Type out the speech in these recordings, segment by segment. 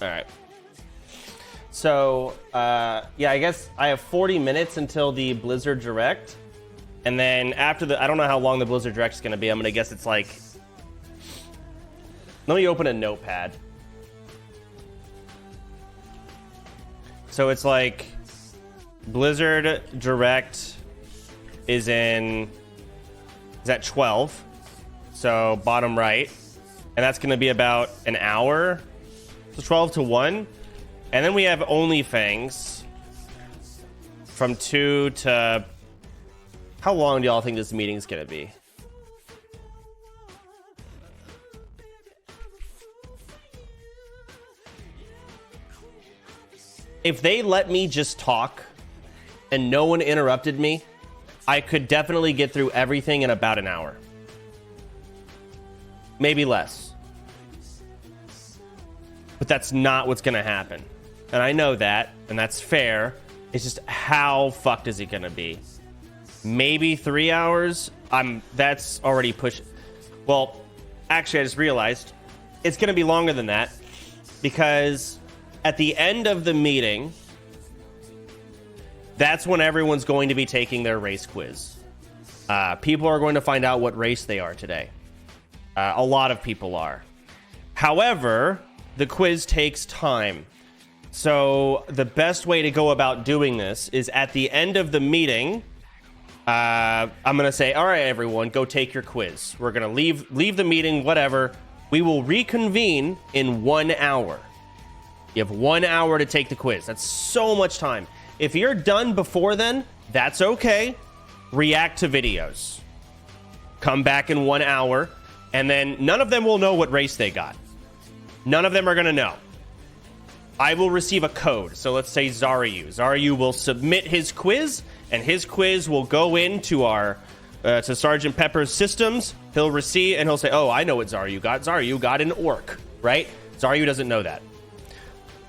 All right. So, yeah, I guess I have 40 minutes until the Blizzard Direct. And then after the... I don't know how long the Blizzard Direct is going to be. I'm going to guess it's like... Let me open a notepad. So it's like... Blizzard Direct is at 12. So bottom right. And that's going to be about an hour. So 12 to 1. And then we have OnlyFans from 2 to... How long do y'all think this meeting's going to be? If they let me just talk and no one interrupted me, I could definitely get through everything in about an hour. Maybe less. But that's not what's going to happen. And I know that, and that's fair. It's just how fucked is it going to be? Maybe 3 hours? That's already push. Well, actually, I just realized it's going to be longer than that because at the end of the meeting, that's when everyone's going to be taking their race quiz. People are going to find out what race they are today. A lot of people are. However, the quiz takes time. So the best way to go about doing this is at the end of the meeting, I'm going to say, all right, everyone, go take your quiz. We're going to leave the meeting, whatever. We will reconvene in 1 hour. You have 1 hour to take the quiz. That's so much time. If you're done before then, that's okay. React to videos. Come back in 1 hour. And then none of them will know what race they got. None of them are going to know. I will receive a code. So let's say Zaryu. Zaryu will submit his quiz, and his quiz will go into our to Sergeant Pepper's systems. He'll receive, and he'll say, oh, I know what Zaryu got. Zaryu got an orc, right? Zaryu doesn't know that.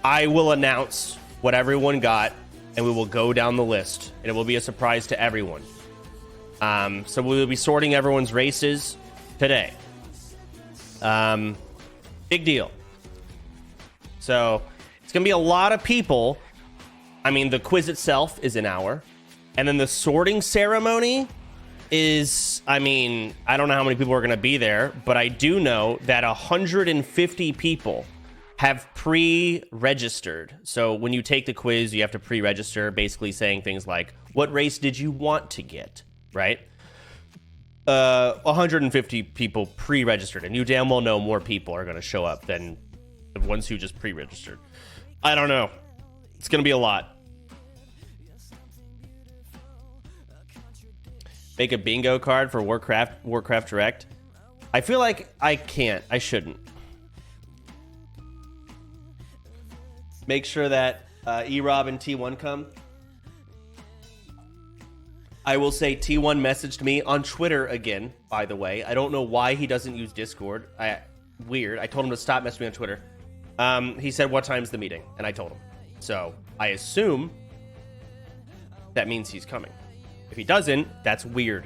I will announce what everyone got, and we will go down the list, and it will be a surprise to everyone. So we will be sorting everyone's races today. Big deal. So it's going to be a lot of people. I mean, the quiz itself is an hour. And then the sorting ceremony is, I mean, I don't know how many people are going to be there, but I do know that 150 people have pre-registered. So when you take the quiz, you have to pre-register, basically saying things like, what race did you want to get, right? 150 people pre-registered, and you damn well know more people are going to show up than the ones who just pre-registered. I don't know. It's going to be a lot. Make a bingo card for Warcraft Direct. I feel like I can't. I shouldn't. Make sure that E-Rob and T1 come. I will say T1 messaged me on Twitter again, by the way. I don't know why he doesn't use Discord. Weird. I told him to stop messaging me on Twitter. He said, what time's the meeting? And I told him. So I assume that means he's coming. If he doesn't, that's weird.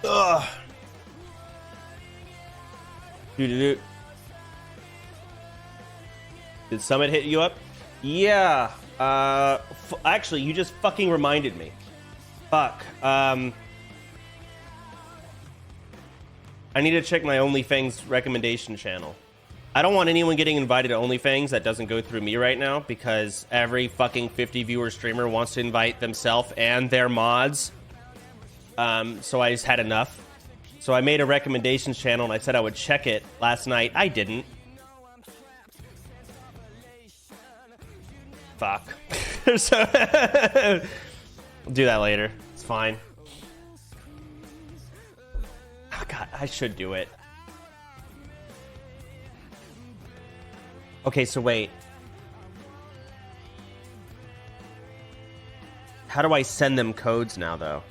Ugh. Did Summit hit you up? Yeah. Actually, you just fucking reminded me. Fuck. I need to check my OnlyFans recommendation channel. I don't want anyone getting invited to OnlyFans that doesn't go through me right now, because every fucking 50 viewer streamer wants to invite themselves and their mods. So I just had enough. So I made a recommendations channel and I said I would check it last night. I didn't. Fuck. So I'll do that later. It's fine. Oh, God, I should do it. Okay, so wait. How do I send them codes now, though?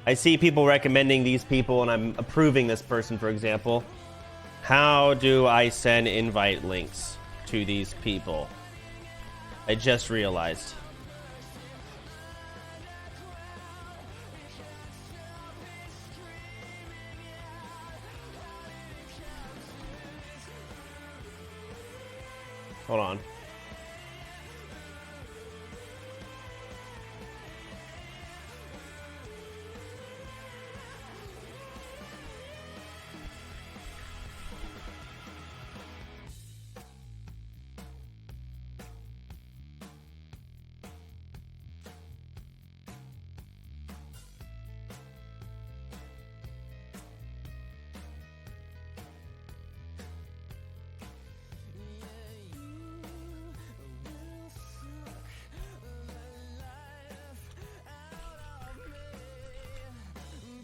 I see people recommending these people, and I'm approving this person, for example. How do I send invite links to these people? I just realized. Hold on.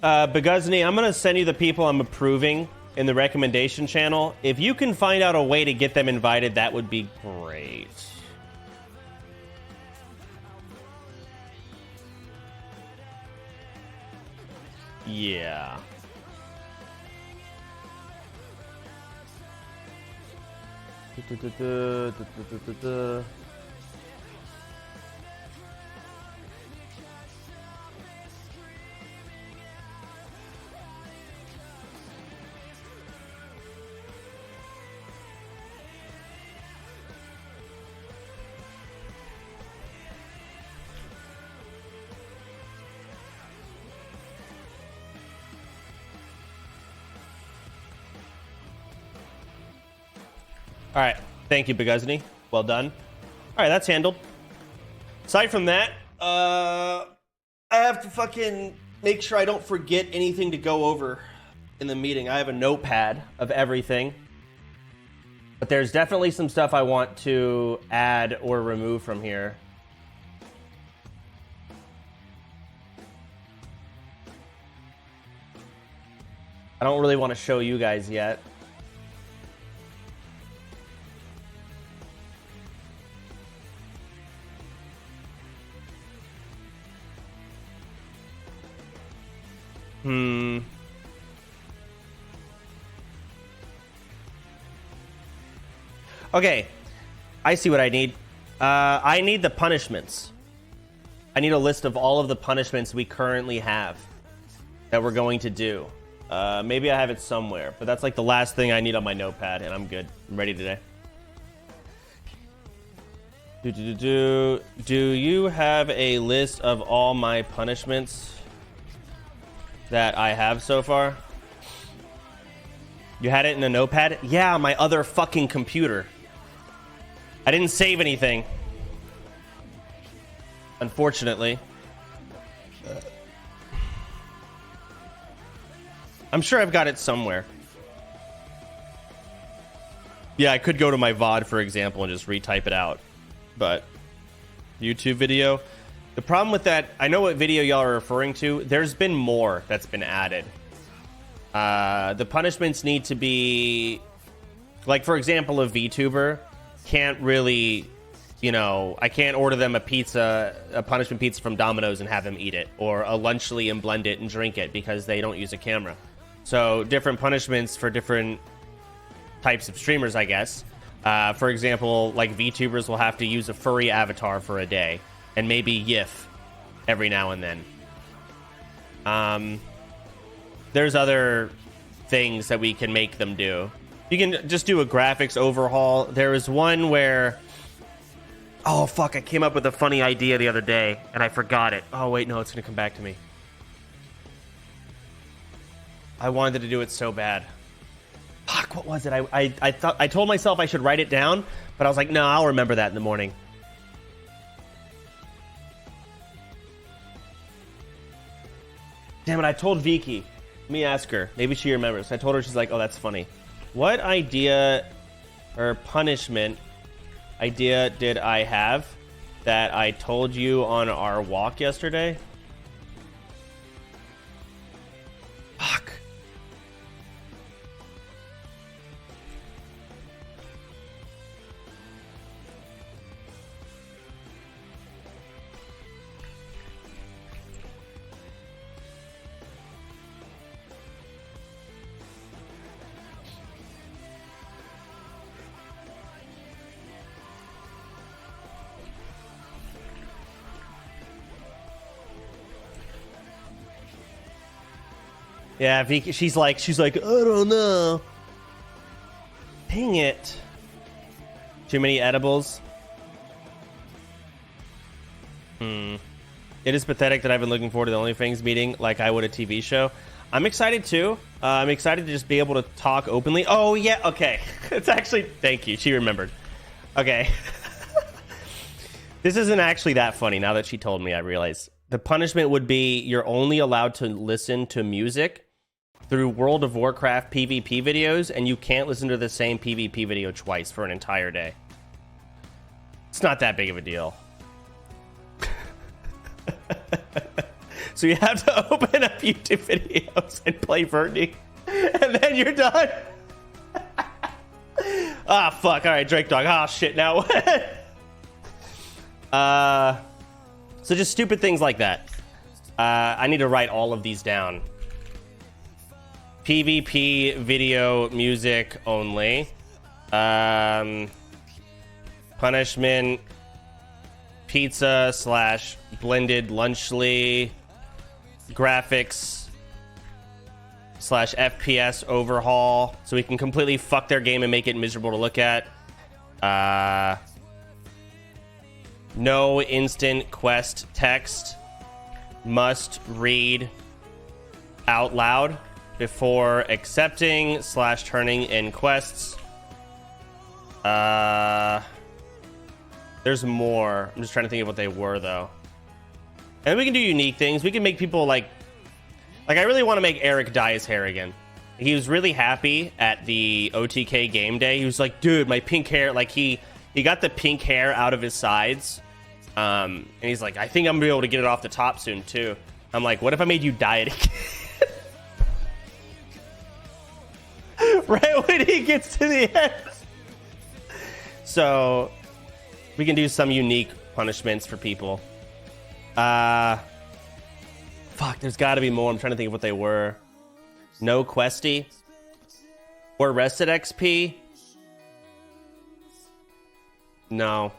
Beguzni, I'm going to send you the people I'm approving in the recommendation channel. If you can find out a way to get them invited, that would be great. Yeah. All right. Thank you, Beguzni. Well done. All right, that's handled. Aside from that, I have to fucking make sure I don't forget anything to go over in the meeting. I have a notepad of everything. But there's definitely some stuff I want to add or remove from here. I don't really want to show you guys yet. Okay, I see what I need. I need the punishments. I need a list of all of the punishments we currently have that we're going to do. Maybe I have it somewhere, but that's like the last thing I need on my notepad, and I'm good. I'm ready today. Do you have a list of all my punishments that I have so far? You had it in a notepad? Yeah, my other fucking computer. I didn't save anything, unfortunately. I'm sure I've got it somewhere. Yeah, I could go to my VOD, for example, and just retype it out. But YouTube video, the problem with that, I know what video y'all are referring to. There's been more that's been added. The punishments need to be, like, for example, a VTuber can't really, you know, I can't order them a pizza, a punishment pizza from Domino's and have them eat it, or a Lunchly and blend it and drink it because they don't use a camera. So different punishments for different types of streamers, I guess. For example, like VTubers will have to use a furry avatar for a day, and maybe GIF every now and then. There's other things that we can make them do. You can just do a graphics overhaul. There was one where, oh fuck, I came up with a funny idea the other day and I forgot it. Oh wait, no, it's gonna come back to me. I wanted to do it so bad. Fuck, what was it? I thought, I told myself I should write it down, but I was like, no, I'll remember that in the morning. Damn it, I told Vicky. Let me ask her. Maybe she remembers. I told her, she's like, oh, that's funny. What idea or punishment idea did I have that I told you on our walk yesterday? Fuck. Yeah, Vicky, she's like, I don't know. Dang it. Too many edibles. It is pathetic that I've been looking forward to the OnlyFans meeting like I would a TV show. I'm excited too. I'm excited to just be able to talk openly. Oh yeah, okay. It's actually, thank you. She remembered. Okay. This isn't actually that funny now that she told me, I realize. The punishment would be you're only allowed to listen to music through World of Warcraft PvP videos, and you can't listen to the same PvP video twice for an entire day. It's not that big of a deal. So you have to open up YouTube videos and play Verdi, and then you're done. Ah, fuck. All right, Drake Dog. Ah, shit. Now so just stupid things like that. I need to write all of these down. PvP video music only. Punishment. Pizza / blended lunchly. Graphics / FPS overhaul, so we can completely fuck their game and make it miserable to look at. No instant quest text. Must read out loud before accepting / turning in quests. There's more. I'm just trying to think of what they were though. And we can do unique things. We can make people like I really want to make Eric dye his hair again. He was really happy at the OTK game day. He was like, dude, my pink hair, like he got the pink hair out of his sides. And he's like, I think I'm gonna be able to get it off the top soon too. I'm like, what if I made you dye it again? Right when he gets to the end. So we can do some unique punishments for people. Fuck, there's got to be more. I'm trying to think of what they were. No questy or rested XP. No,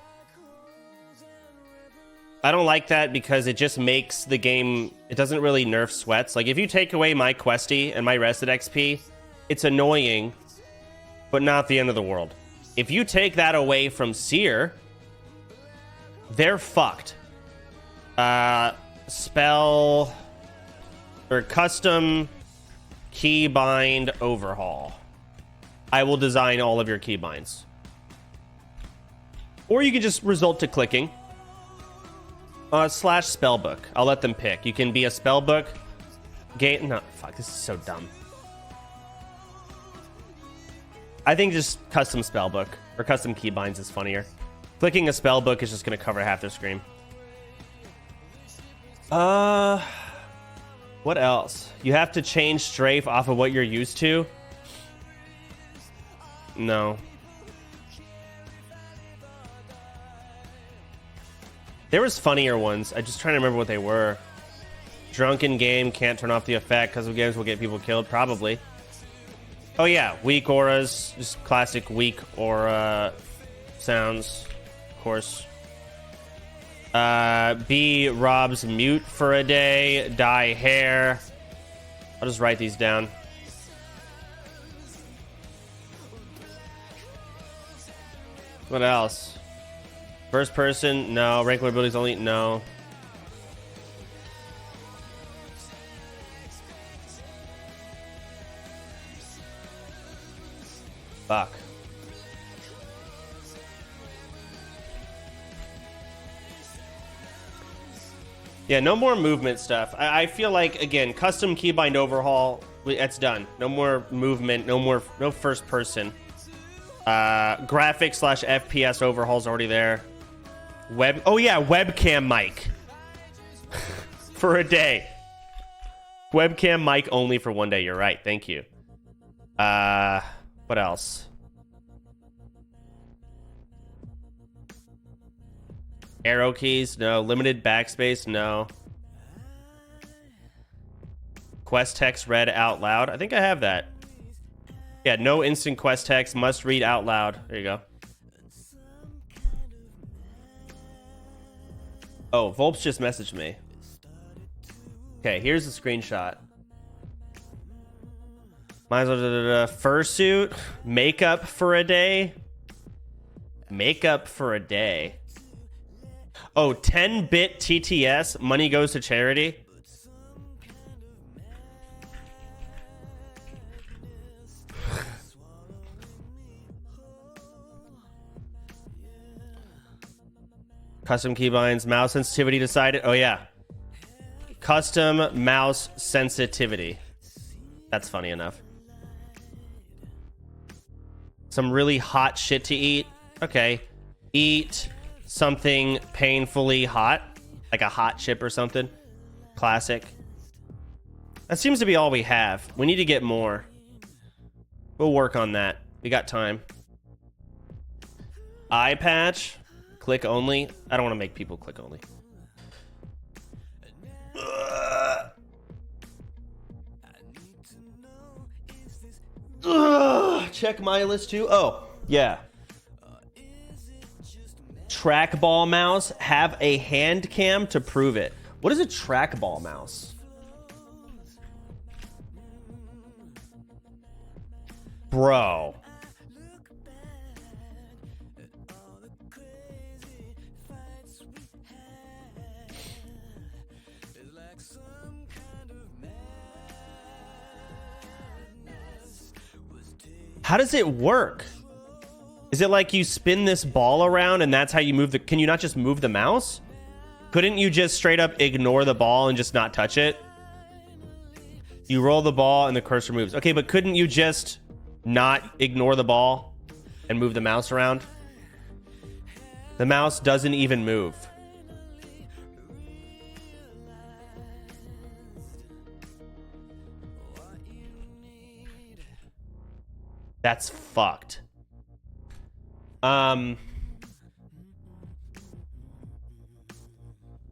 I don't like that because it just makes the game, it doesn't really nerf sweats. Like if you take away my questy and my rested XP, it's annoying, but not the end of the world. If you take that away from Seer, they're fucked. Spell or custom keybind overhaul. I will design all of your keybinds. Or you can just result to clicking. / spellbook. I'll let them pick. You can be a spellbook. Game. No, fuck. This is so dumb. I think just custom spellbook or custom keybinds is funnier. Clicking a spellbook is just going to cover half their screen. What else? You have to change strafe off of what you're used to. No. There was funnier ones. I'm just trying to remember what they were. Drunken game, can't turn off the effect because of games will get people killed. Probably. Oh yeah, weak auras. Just classic weak aura sounds. Of course. B robs mute for a day. Dye hair. I'll just write these down. What else? First person, no. Regular abilities only, no. Fuck. Yeah, no more movement stuff. I feel like, again, custom keybind overhaul, that's done. No more movement, no first person. Graphics / FPS overhaul's already there. Oh yeah, webcam mic. For a day. Webcam mic only for one day, you're right, thank you. What else? Arrow keys, no. Limited backspace, no. Quest text read out loud. I think I have that. Yeah, no instant quest text, must read out loud. There you go. Oh, Volps just messaged me. Okay, here's the screenshot. Might as well fursuit, makeup for a day. Makeup for a day. Oh, 10-bit TTS. Money goes to charity. Custom keybinds, mouse sensitivity decided. Oh, yeah. Custom mouse sensitivity. That's funny enough. Some really hot shit to eat. Okay. Eat something painfully hot. Like a hot chip or something. Classic. That seems to be all we have. We need to get more. We'll work on that. We got time. Eye patch. Click only. I don't want to make people click only. Check my list too. Oh, yeah. Trackball mouse. Have a hand cam to prove it. What is a trackball mouse? Bro. How does it work? Is it like you spin this ball around and that's how you move the... Can you not just move the mouse? Couldn't you just straight up ignore the ball and just not touch it? You roll the ball and the cursor moves. Okay, but couldn't you just not ignore the ball and move the mouse around? The mouse doesn't even move. That's fucked.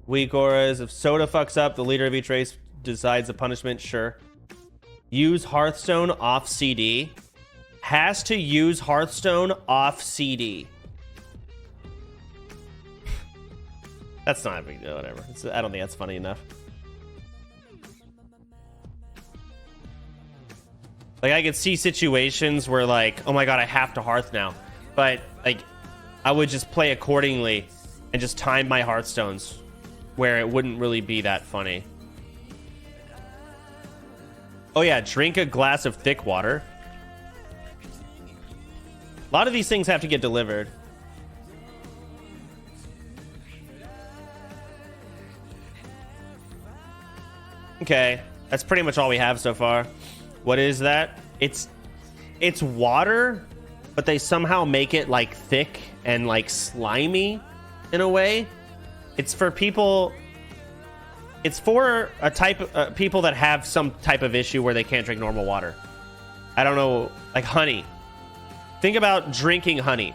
Weak auras. If Soda fucks up, the leader of each race decides the punishment. Sure. Use Hearthstone off CD. Has to use Hearthstone off CD. That's not a big deal. Whatever. I don't think that's funny enough. Like, I could see situations where, like, oh my god, I have to Hearth now. But, like, I would just play accordingly and just time my Hearthstones where it wouldn't really be that funny. Oh yeah, drink a glass of thick water. A lot of these things have to get delivered. Okay, that's pretty much all we have so far. What is that? It's water, but they somehow make it like thick and like slimy in a way. It's for people. It's for a type of people that have some type of issue where they can't drink normal water. I don't know, like honey. Think about drinking honey.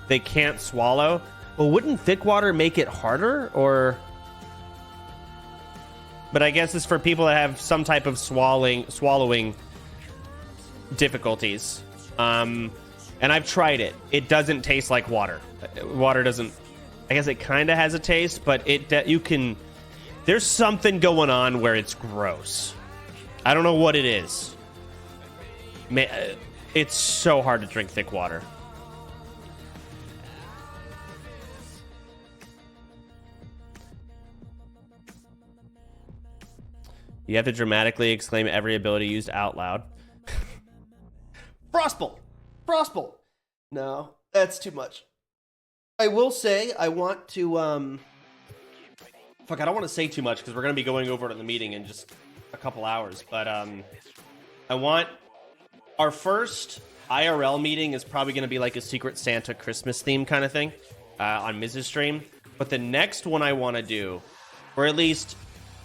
They can't swallow. Well, wouldn't thick water make it harder, or? But I guess it's for people that have some type of swallowing difficulties. And I've tried it. It doesn't taste like water. Water doesn't... I guess it kind of has a taste, but you can... There's something going on where it's gross. I don't know what it is. It's so hard to drink thick water. You have to dramatically exclaim every ability used out loud. Frostbolt! Frostbolt! No, that's too much. I will say, I want to, Fuck, I don't want to say too much because we're going to be going over it in the meeting in just a couple hours. But, I want... Our first IRL meeting is probably going to be like a Secret Santa Christmas theme kind of thing on Mrs. Stream. But the next one I want to do, or at least...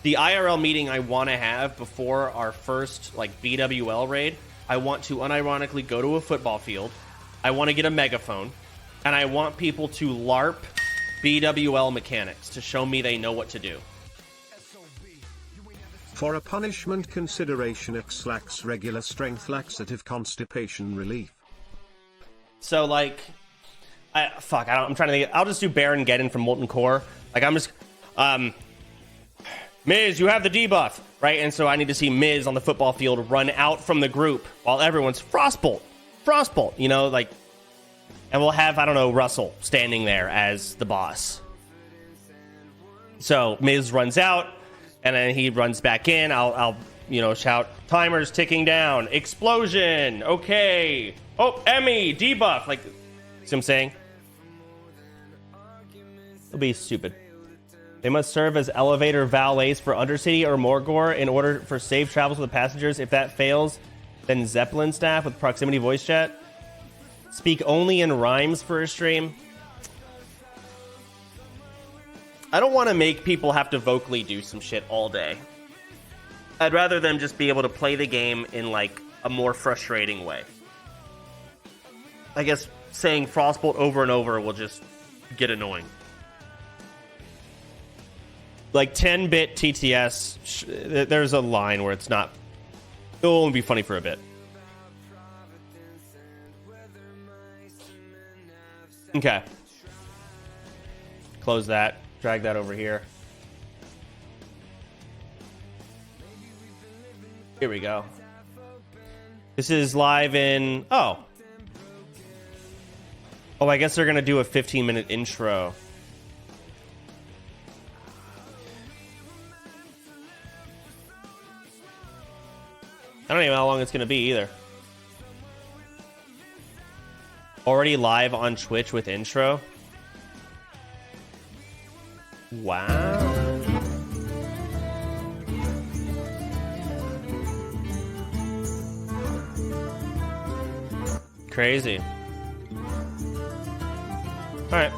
The IRL meeting I want to have before our first, like, BWL raid, I want to unironically go to a football field. I want to get a megaphone. And I want people to LARP BWL mechanics to show me they know what to do. For a punishment consideration, X lacks regular strength, laxative, constipation relief. So, like... I'm trying to think... I'll just do Baron Geddon from Molten Core. Like, I'm just... Miz, you have the debuff, right? And so I need to see Miz on the football field run out from the group while everyone's Frostbolt, you know, like, and we'll have, I don't know, Russell standing there as the boss. So Miz runs out, and then he runs back in. I'll you know, shout, timer's ticking down, explosion, okay. Oh, Emmy, debuff, like, see what I'm saying? It'll be stupid. They must serve as elevator valets for Undercity or Morgor in order for safe travels with the passengers. If that fails, then Zeppelin staff with proximity voice chat. Speak only in rhymes for a stream. I don't want to make people have to vocally do some shit all day. I'd rather them just be able to play the game in, like, a more frustrating way. I guess saying Frostbolt over and over will just get annoying. Like 10-bit TTS, there's a line where it's not... It'll only be funny for a bit. Okay. Close that. Drag that over here. Here we go. This is live in... Oh, I guess they're going to do a 15-minute intro. I don't even know how long it's going to be either. Already live on Twitch with intro. Wow. Crazy. Alright.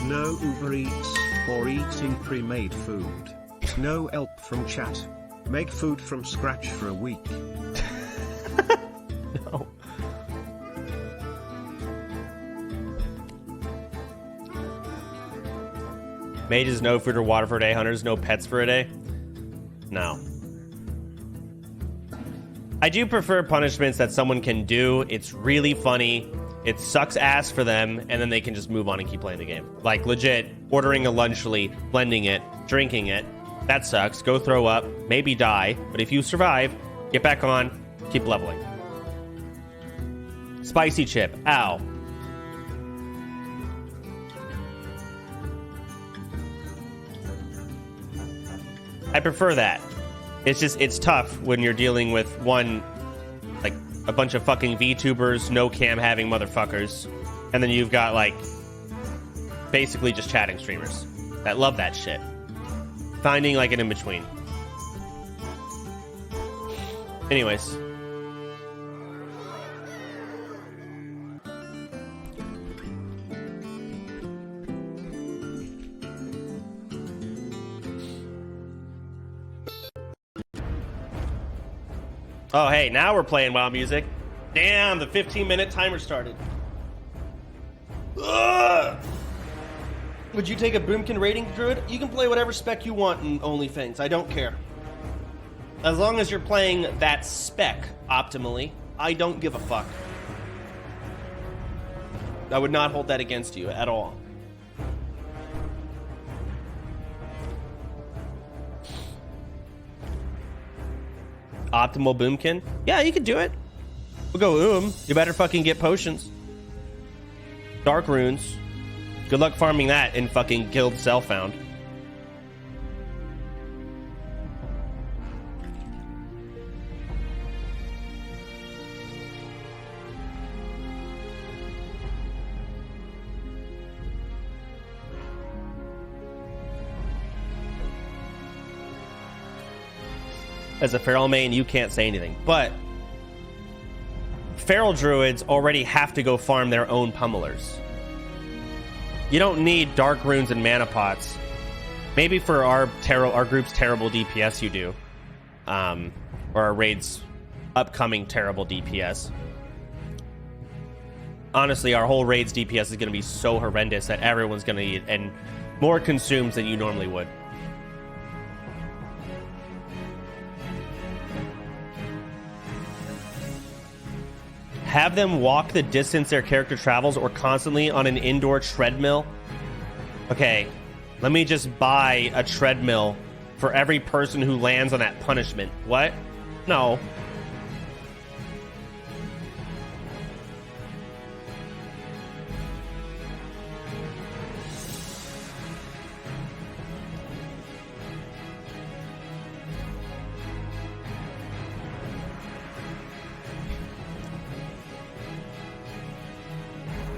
No Uber Eats or eating pre-made food. No help from chat. Make food from scratch for a week. No. Mages, no food or water for a day. Hunters, no pets for a day. No. I do prefer punishments that someone can do. It's really funny. It sucks ass for them, and then they can just move on and keep playing the game. Like, legit, ordering a Lunchly, blending it, drinking it. That sucks. Go throw up, maybe die. But if you survive, get back on, keep leveling. Spicy chip. Ow. I prefer that. It's tough when you're dealing with one, like, a bunch of fucking VTubers, no cam having motherfuckers, and then you've got, like, basically just chatting streamers that love that shit. Finding, like, an in-between. Anyways. Oh, hey, now we're playing WoW music. Damn, the 15-minute timer started. Ugh! Would you take a Boomkin rating, Druid? You can play whatever spec you want in OnlyFans. I don't care. As long as you're playing that spec optimally, I don't give a fuck. I would not hold that against you at all. Optimal Boomkin? Yeah, you could do it. We'll go You better fucking get potions. Dark runes. Good luck farming that in fucking Guild Self-Found. As a feral main, you can't say anything. But feral druids already have to go farm their own pummelers. You don't need dark runes and mana pots. Maybe for our group's terrible DPS you do. Or our raid's upcoming terrible DPS. Honestly, our whole raid's DPS is going to be so horrendous that everyone's going to eat and more consumes than you normally would. Have them walk the distance their character travels or constantly on an indoor treadmill. Okay, let me just buy a treadmill for every person who lands on that punishment. What? No.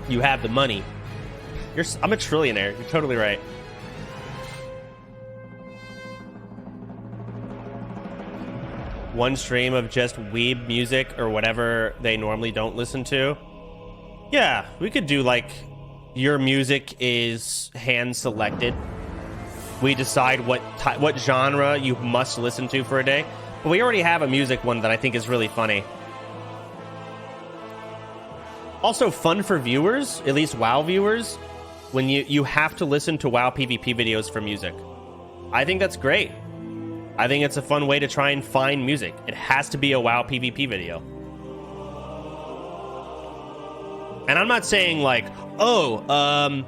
You have the money. I'm a trillionaire. You're totally right. One stream of just weeb music or whatever they normally don't listen to. Yeah, we could do like your music is hand selected. We decide what genre you must listen to for a day. But we already have a music one that I think is really funny. Also fun for viewers, at least WoW viewers, when you have to listen to WoW PvP videos for music. I think that's great. I think it's a fun way to try and find music. It has to be a WoW PvP video. And I'm not saying like, oh,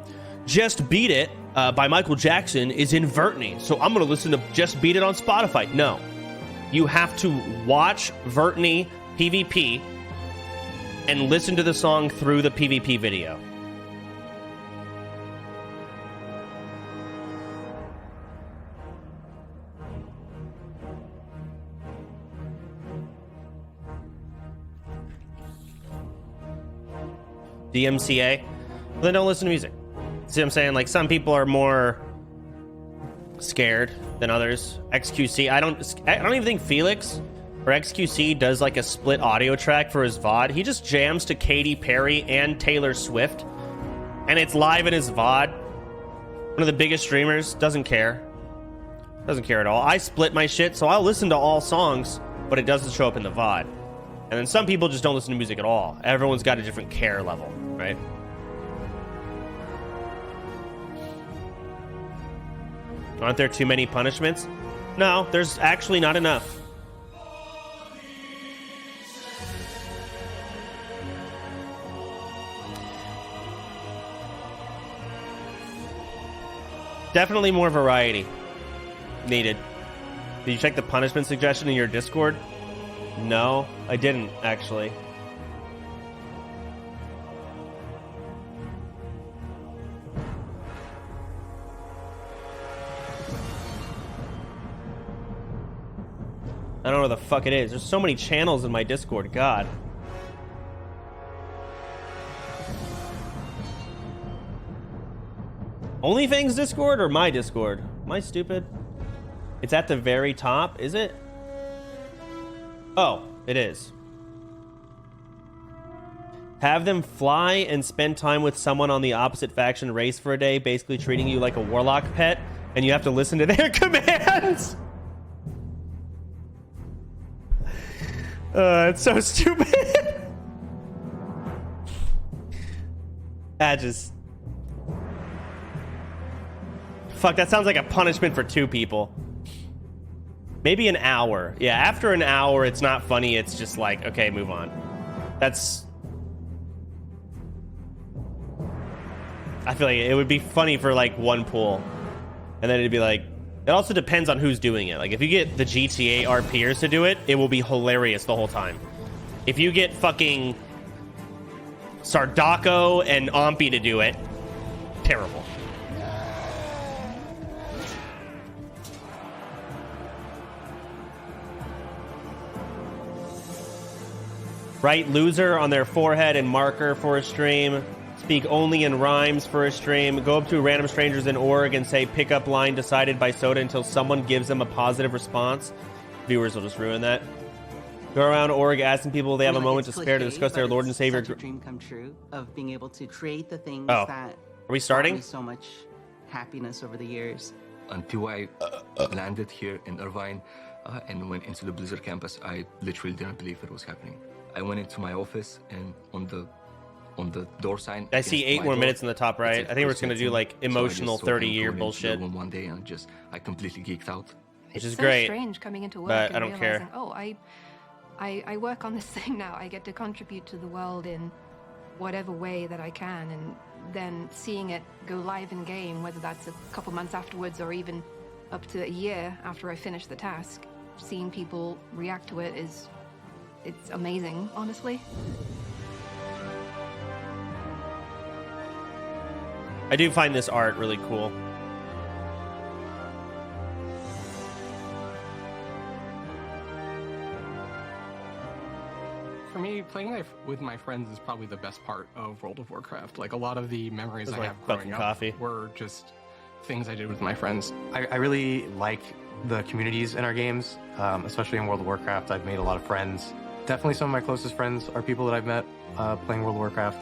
Just Beat It by Michael Jackson is in Vertney, so I'm going to listen to Just Beat It on Spotify. No. You have to watch Vertney PvP and listen to the song through the PvP video. DMCA? Well, then don't listen to music. See what I'm saying? Like, some people are more scared than others. XQC, I don't even think Felix or XQC does like a split audio track for his VOD. He just jams to Katy Perry and Taylor Swift, and it's live in his VOD. One of the biggest streamers, doesn't care. Doesn't care at all. I split my shit, so I'll listen to all songs, but it doesn't show up in the VOD. And then some people just don't listen to music at all. Everyone's got a different care level, right? Aren't there too many punishments? No, there's actually not enough. Definitely more variety needed. Did you check the punishment suggestion in your Discord? No, I didn't, actually. I don't know what the fuck it is. There's so many channels in my Discord, God. OnlyFans Discord or my Discord? Am I stupid? It's at the very top, is it? Oh, it is. Have them fly and spend time with someone on the opposite faction race for a day, basically treating you like a warlock pet, and you have to listen to their commands. It's so stupid. That just... Fuck, that sounds like a punishment for 2 people. Maybe an hour. Yeah, after an hour, it's not funny. It's just like, okay, move on. That's... I feel like it would be funny for, like, 1 pool. And then it'd be like... It also depends on who's doing it. Like, if you get the GTA RPers to do it, it will be hilarious the whole time. If you get fucking Sardako and Ompi to do it, terrible. Write loser on their forehead and marker for a stream. Speak only in rhymes for a stream. Go up to random strangers in org and say pickup line decided by Soda until someone gives them a positive response. Viewers will just ruin that. Go around org asking people if they have a moment to spare to discuss their Lord and Savior. Such a dream come true of being able to create the things that are we starting? Brought me so much happiness over the years. Until I landed here in Irvine and went into the Blizzard campus, I literally didn't believe it was happening. I went into my office and on the door sign. I see 8 more minutes in the top right. I think we're just gonna do like emotional 30-year bullshit. One day and I completely geeked out. Which is so great. Strange coming into work but and I don't realizing, care. oh, I work on this thing now. I get to contribute to the world in whatever way that I can, and then seeing it go live in game, whether that's a couple months afterwards or even up to a year after I finish the task. Seeing people react to it it's amazing, honestly. I do find this art really cool. For me, playing with my friends is probably the best part of World of Warcraft. Like, a lot of the memories I have growing up were just things I did with my friends. I really like the communities in our games, especially in World of Warcraft. I've made a lot of friends. Definitely some of my closest friends are people that I've met playing World of Warcraft.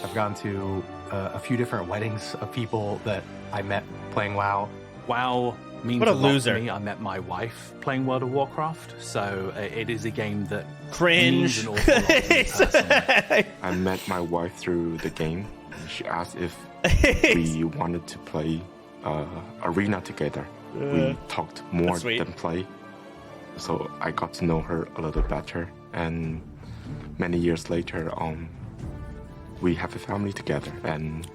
I've gone to a few different weddings of people that I met playing WoW. WoW means what a lot loser. to me. I met my wife playing World of Warcraft, so it is a game that Cringe. means an awful lot to me personally. I met my wife through the game. She asked if we wanted to play Arena together. We talked more than play, so I got to know her a little better. And many years later, we have a family together, and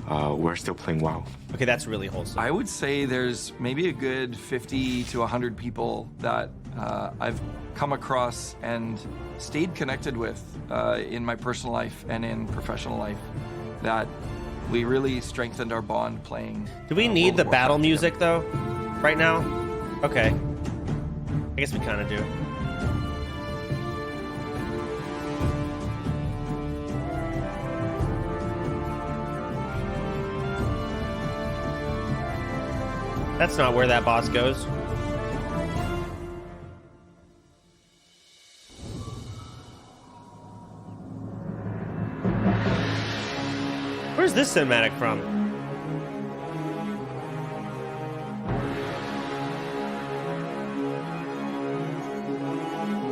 we're still playing WoW. Okay, that's really wholesome. I would say there's maybe a good 50 to 100 people that I've come across and stayed connected with in my personal life and in professional life that we really strengthened our bond playing. Do we need the battle music, though, right now? Okay. I guess we kind of do. That's not where that boss goes. Where's this cinematic from?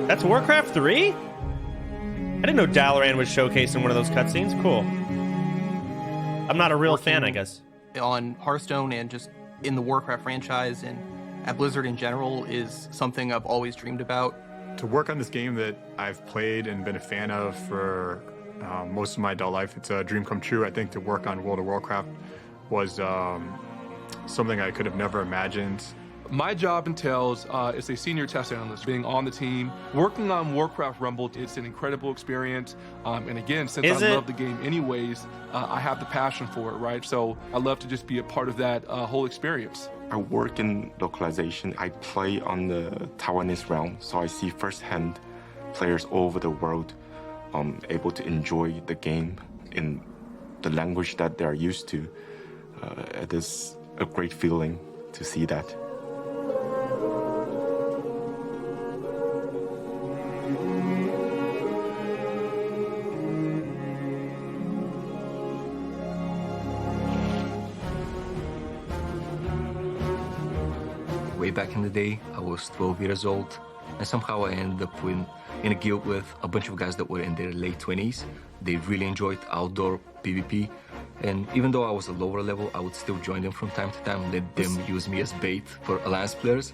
That's Warcraft 3? I didn't know Dalaran was showcased in one of those cutscenes. Cool. I'm not a real fan, I guess. On Hearthstone and just in the Warcraft franchise and at Blizzard in general is something I've always dreamed about. To work on this game that I've played and been a fan of for most of my adult life, it's a dream come true. I think to work on World of Warcraft was something I could have never imagined. My job entails as a senior test analyst, being on the team, working on Warcraft Rumble. It's an incredible experience. And again, since I love the game anyways, I have the passion for it, right? So I love to just be a part of that whole experience. I work in localization. I play on the Taiwanese realm, so I see firsthand players all over the world able to enjoy the game in the language that they're used to. It is a great feeling to see that. Way back in the day, I was 12 years old, and somehow I ended up in a guild with a bunch of guys that were in their late 20s. They really enjoyed outdoor PvP, and even though I was a lower level, I would still join them from time to time, let them use me as bait for alliance players.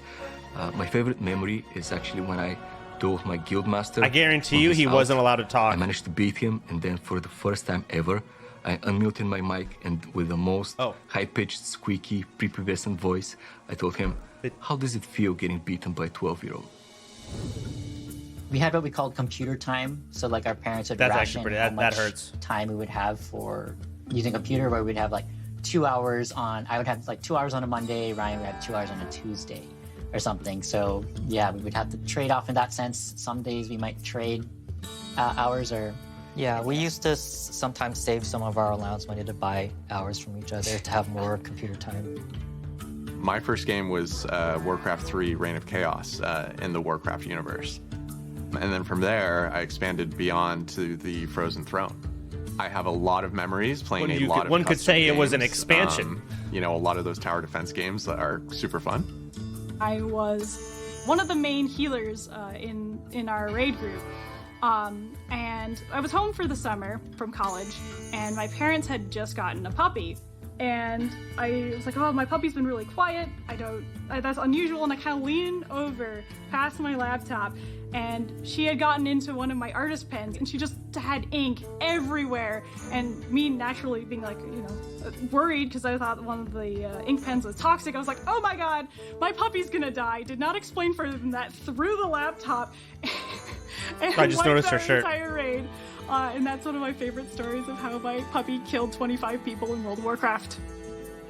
My favorite memory is actually when I dueled my guild master. I guarantee you he wasn't allowed to talk. I managed to beat him, and then for the first time ever, I unmuted my mic, and with the most high-pitched, squeaky, prepubescent voice, I told him, how does it feel getting beaten by a 12-year-old? We had what we called computer time. So like our parents would ration how much time we would have for using a computer, where we'd have like 2 hours on, I would have like 2 hours on a Monday, Ryan would have 2 hours on a Tuesday or something. So yeah, we would have to trade off in that sense. Some days we might trade hours or... Yeah, we used to sometimes save some of our allowance money to buy hours from each other to have more computer time. My first game was Warcraft 3 Reign of Chaos in the Warcraft universe. And then from there, I expanded beyond to the Frozen Throne. I have a lot of memories playing a lot of one could say games. It was an expansion. You know, a lot of those tower defense games that are super fun. I was one of the main healers in our raid group. And I was home for the summer from college, and my parents had just gotten a puppy. And I was like, oh, my puppy's been really quiet. That's unusual. And I kind of leaned over past my laptop, and she had gotten into one of my artist pens, and she just had ink everywhere. And me naturally being like, worried because I thought one of the ink pens was toxic. I was like, oh my god, my puppy's gonna die. Did not explain further than that. Threw the laptop and I just noticed her shirt. Entire raid. And that's one of my favorite stories of how my puppy killed 25 people in World of Warcraft.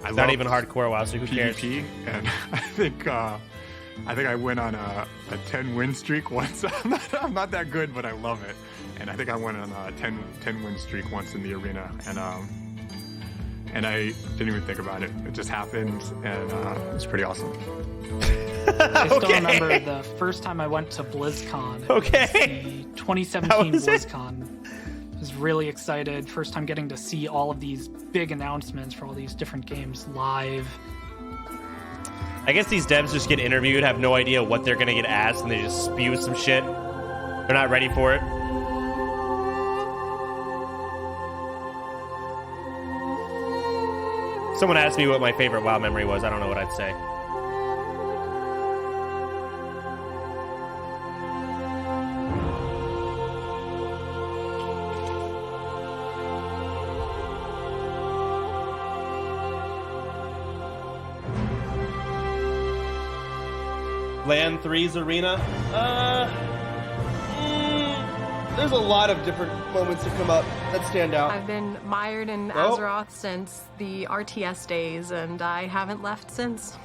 It's not even hardcore WoW, so who cares? PvP, and I think I went on a 10-win streak once. I'm not that good, but I love it. And I think I went on a 10-win streak once in the arena, and I didn't even think about it. It just happened, and it was pretty awesome. I still remember the first time I went to BlizzCon. Okay. The 2017 BlizzCon. I was really excited. First time getting to see all of these big announcements for all these different games live. I guess these devs just get interviewed, have no idea what they're going to get asked, and they just spew some shit. They're not ready for it. Someone asked me what my favorite WoW memory was. I don't know what I'd say. Land 3's arena? There's a lot of different moments that come up that stand out. I've been mired in Azeroth since the RTS days, and I haven't left since.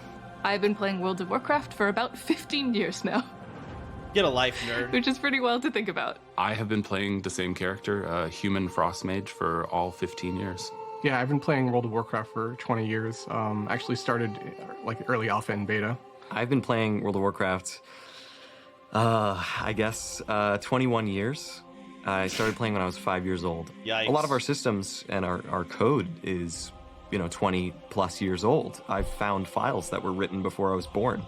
I've been playing World of Warcraft for about 15 years now. Get a life, nerd. Which is pretty wild to think about. I have been playing the same character, human frost mage, for all 15 years. Yeah, I've been playing World of Warcraft for 20 years. Actually started like early alpha and beta. I've been playing World of Warcraft, I guess, 21 years. I started playing when I was 5 years old. Yikes. A lot of our systems and our code is, 20 plus years old. I've found files that were written before I was born.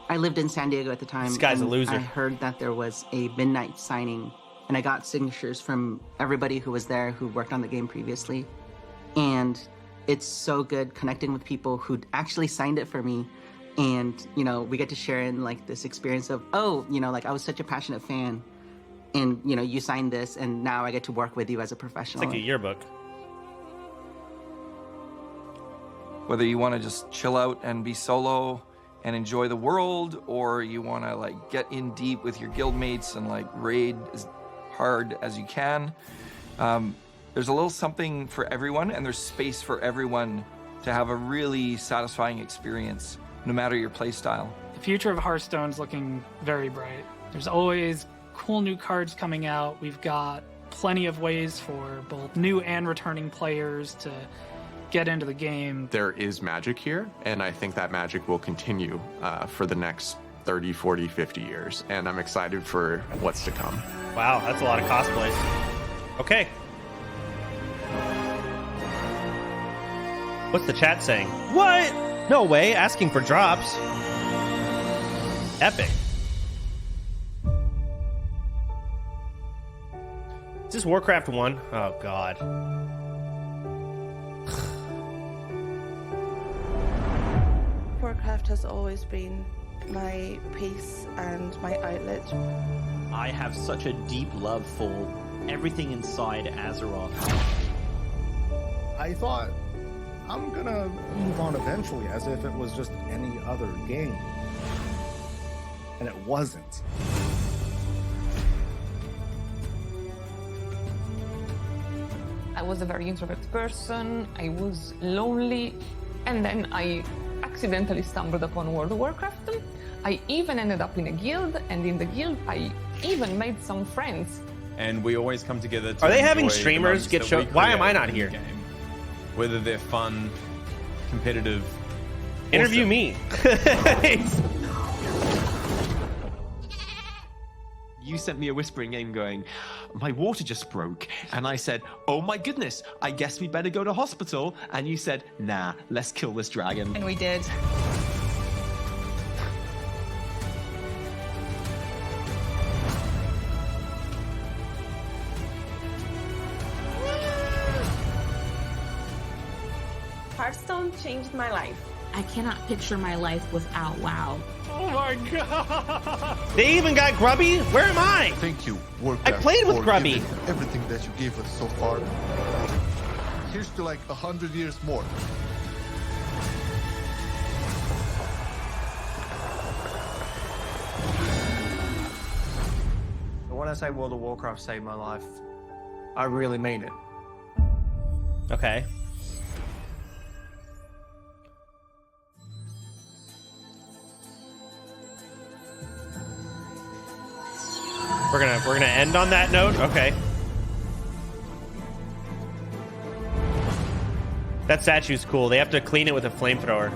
I lived in San Diego at the time. This guy's a loser. I heard that there was a midnight signing, and I got signatures from everybody who was there who worked on the game previously. And it's so good connecting with people who actually signed it for me. And, we get to share in like this experience of, I was such a passionate fan, and, you signed this, and now I get to work with you as a professional. It's like a yearbook. Whether you want to just chill out and be solo and enjoy the world, or you want to get in deep with your guildmates and raid as hard as you can, there's a little something for everyone, and there's space for everyone to have a really satisfying experience, no matter your playstyle. The future of Hearthstone's looking very bright. There's always cool new cards coming out. We've got plenty of ways for both new and returning players to get into the game. There is magic here, and I think that magic will continue for the next 30, 40, 50 years, and I'm excited for what's to come. Wow, that's a lot of cosplays. Okay. What's the chat saying? What? No way, asking for drops. Epic. Is this Warcraft 1? Oh, God. Warcraft has always been my peace and my outlet. I have such a deep love for everything inside Azeroth. I thought, I'm gonna move on eventually, as if it was just any other game. And it wasn't. I was a very introverted person, I was lonely, and then I accidentally stumbled upon World of Warcraft. I even ended up in a guild, and in the guild I even made some friends. And we always come together to Are they having streamers get show? Why am I not here? Whether they're fun, competitive. Interview me. You sent me a whispering game going, my water just broke. And I said, oh my goodness, I guess we'd better go to hospital. And you said, nah, let's kill this dragon. And we did. Hearthstone changed my life. I cannot picture my life without WoW. Oh my god! They even got Grubby? Where am I? Thank you, Warcraft, I played with for Grubby. everything that you gave us so far. Here's to like 100 years more. When I say World of Warcraft saved my life, I really mean it. Okay. We're gonna end on that note. Okay. That statue's cool. They have to clean it with a flamethrower.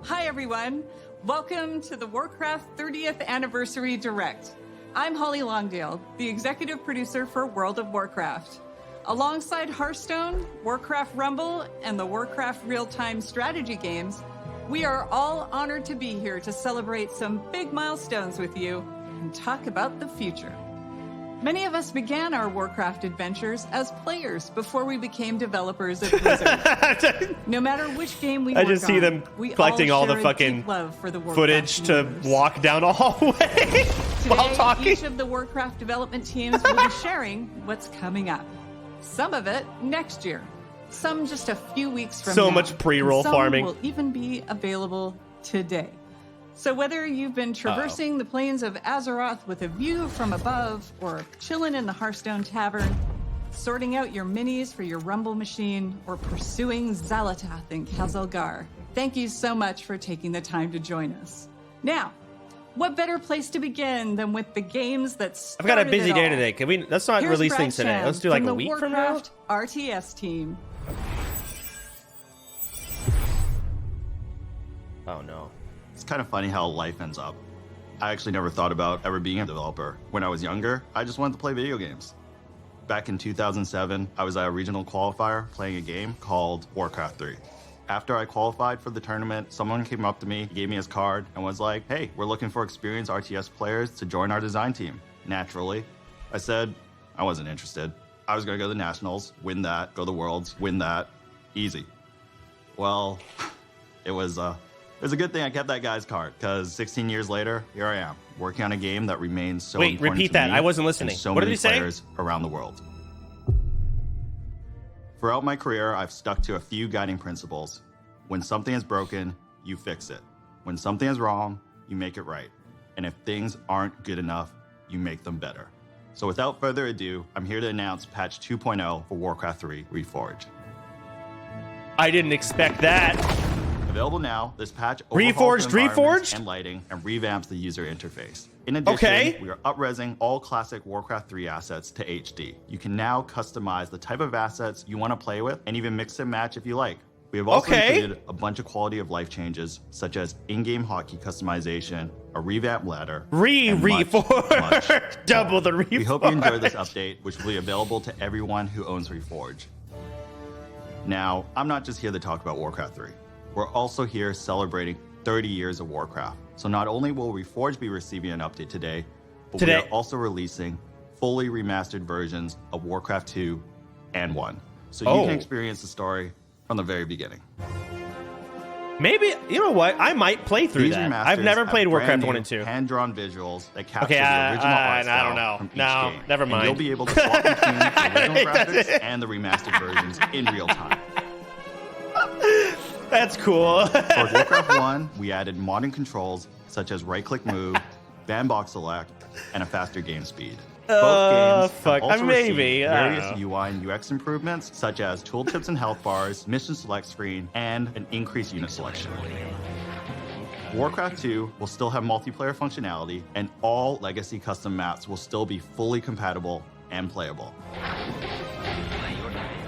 Hi everyone. Welcome to the Warcraft 30th Anniversary Direct. I'm Holly Longdale, the executive producer for World of Warcraft. Alongside Hearthstone, Warcraft Rumble, and the Warcraft real-time strategy games, we are all honored to be here to celebrate some big milestones with you and talk about the future. Many of us began our Warcraft adventures as players before we became developers at Blizzard. No matter which game we I just see them collecting all the share a fucking deep love for the Warcraft footage to universe. walk down a hallway while Today, talking. each of the Warcraft development teams will be sharing what's coming up. Some of it next year, some just a few weeks from now. So much pre-roll and some farming. will even be available today. So whether you've been traversing the plains of Azeroth with a view from above, or chilling in the Hearthstone Tavern, sorting out your minis for your Rumble machine, or pursuing Xalatath in Khazalgar, thank you so much for taking the time to join us. Now, what better place to begin than with the games that I've got a started busy it day all? today. Can we? Let's not Here's release Brad things today. Sham Let's do like from a the week from now. Warcraft RTS team. Oh no. It's kind of funny how life ends up. I actually never thought about ever being a developer. When I was younger, I just wanted to play video games. Back in 2007, I was at a regional qualifier playing a game called Warcraft 3. After I qualified for the tournament, someone came up to me, gave me his card, and was like, hey, we're looking for experienced RTS players to join our design team. Naturally, I said I wasn't interested. I was gonna go to the Nationals, win that, go to the Worlds, win that, easy. Well, it was a good thing I kept that guy's card, because 16 years later, here I am, working on a game that remains so Wait, important repeat to that. me I wasn't listening. and so What did many he say? players around the world. Throughout my career, I've stuck to a few guiding principles. When something is broken, you fix it. When something is wrong, you make it right. And if things aren't good enough, you make them better. So without further ado, I'm here to announce patch 2.0 for Warcraft 3 Reforged. I didn't expect that. Available now, this patch Reforged, overhauls the environments Reforged? and lighting and revamps the user interface. In addition, we are up-resing all classic Warcraft 3 assets to HD. You can now customize the type of assets you want to play with and even mix and match if you like. We have also included a bunch of quality of life changes, such as in-game hotkey customization, a revamped ladder, Reforged. Double the Reforged. We hope you enjoyed this update, which will be available to everyone who owns Reforged. Now, I'm not just here to talk about Warcraft 3. We're also here celebrating 30 years of Warcraft. So not only will Reforged be receiving an update today, but we are also releasing fully remastered versions of Warcraft 2 and 1. So you can experience the story from the very beginning. Maybe, you know what? I might play through These that. remasters I've never have played Warcraft brand 1 new and 2. hand-drawn visuals that capture Okay, the original art style I don't know. from each No, game. never mind. And you'll be able to swap between the original graphics and the remastered versions in real time. That's cool. For Warcraft 1, we added modern controls such as right-click move, bandbox select, and a faster game speed. Both games have also received various UI and UX improvements, such as tooltips and health bars, mission select screen, and an increased unit selection. Warcraft 2 will still have multiplayer functionality, and all legacy custom maps will still be fully compatible and playable.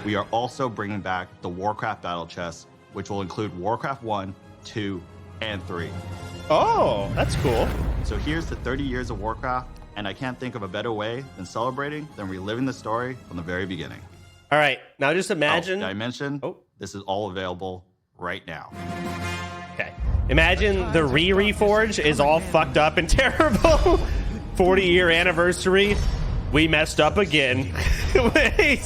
We are also bringing back the Warcraft Battle Chest, which will include Warcraft 1, 2, and 3. Oh, that's cool. So here's to 30 years of Warcraft, and I can't think of a better way than reliving the story from the very beginning. All right, now just imagine. Did I mention? This is all available right now. Okay. Imagine the Reforge is all fucked up and terrible. 40-year anniversary. We messed up again. Wait.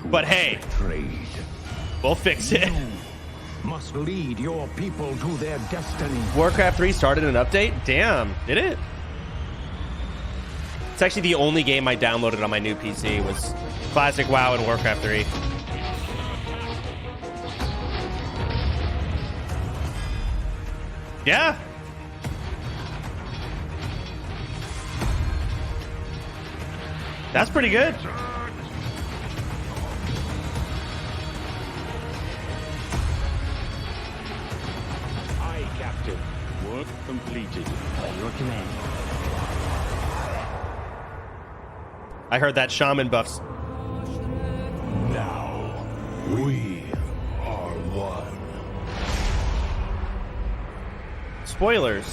But hey, we'll fix it. Must lead your people to their destiny. Warcraft 3 started an update? Damn, did it? It's actually the only game I downloaded on my new PC was Classic WoW and Warcraft 3. Yeah. That's pretty good. Aye, Captain. Work completed. By your command. I heard that shaman buffs. Now, we are one. Spoilers.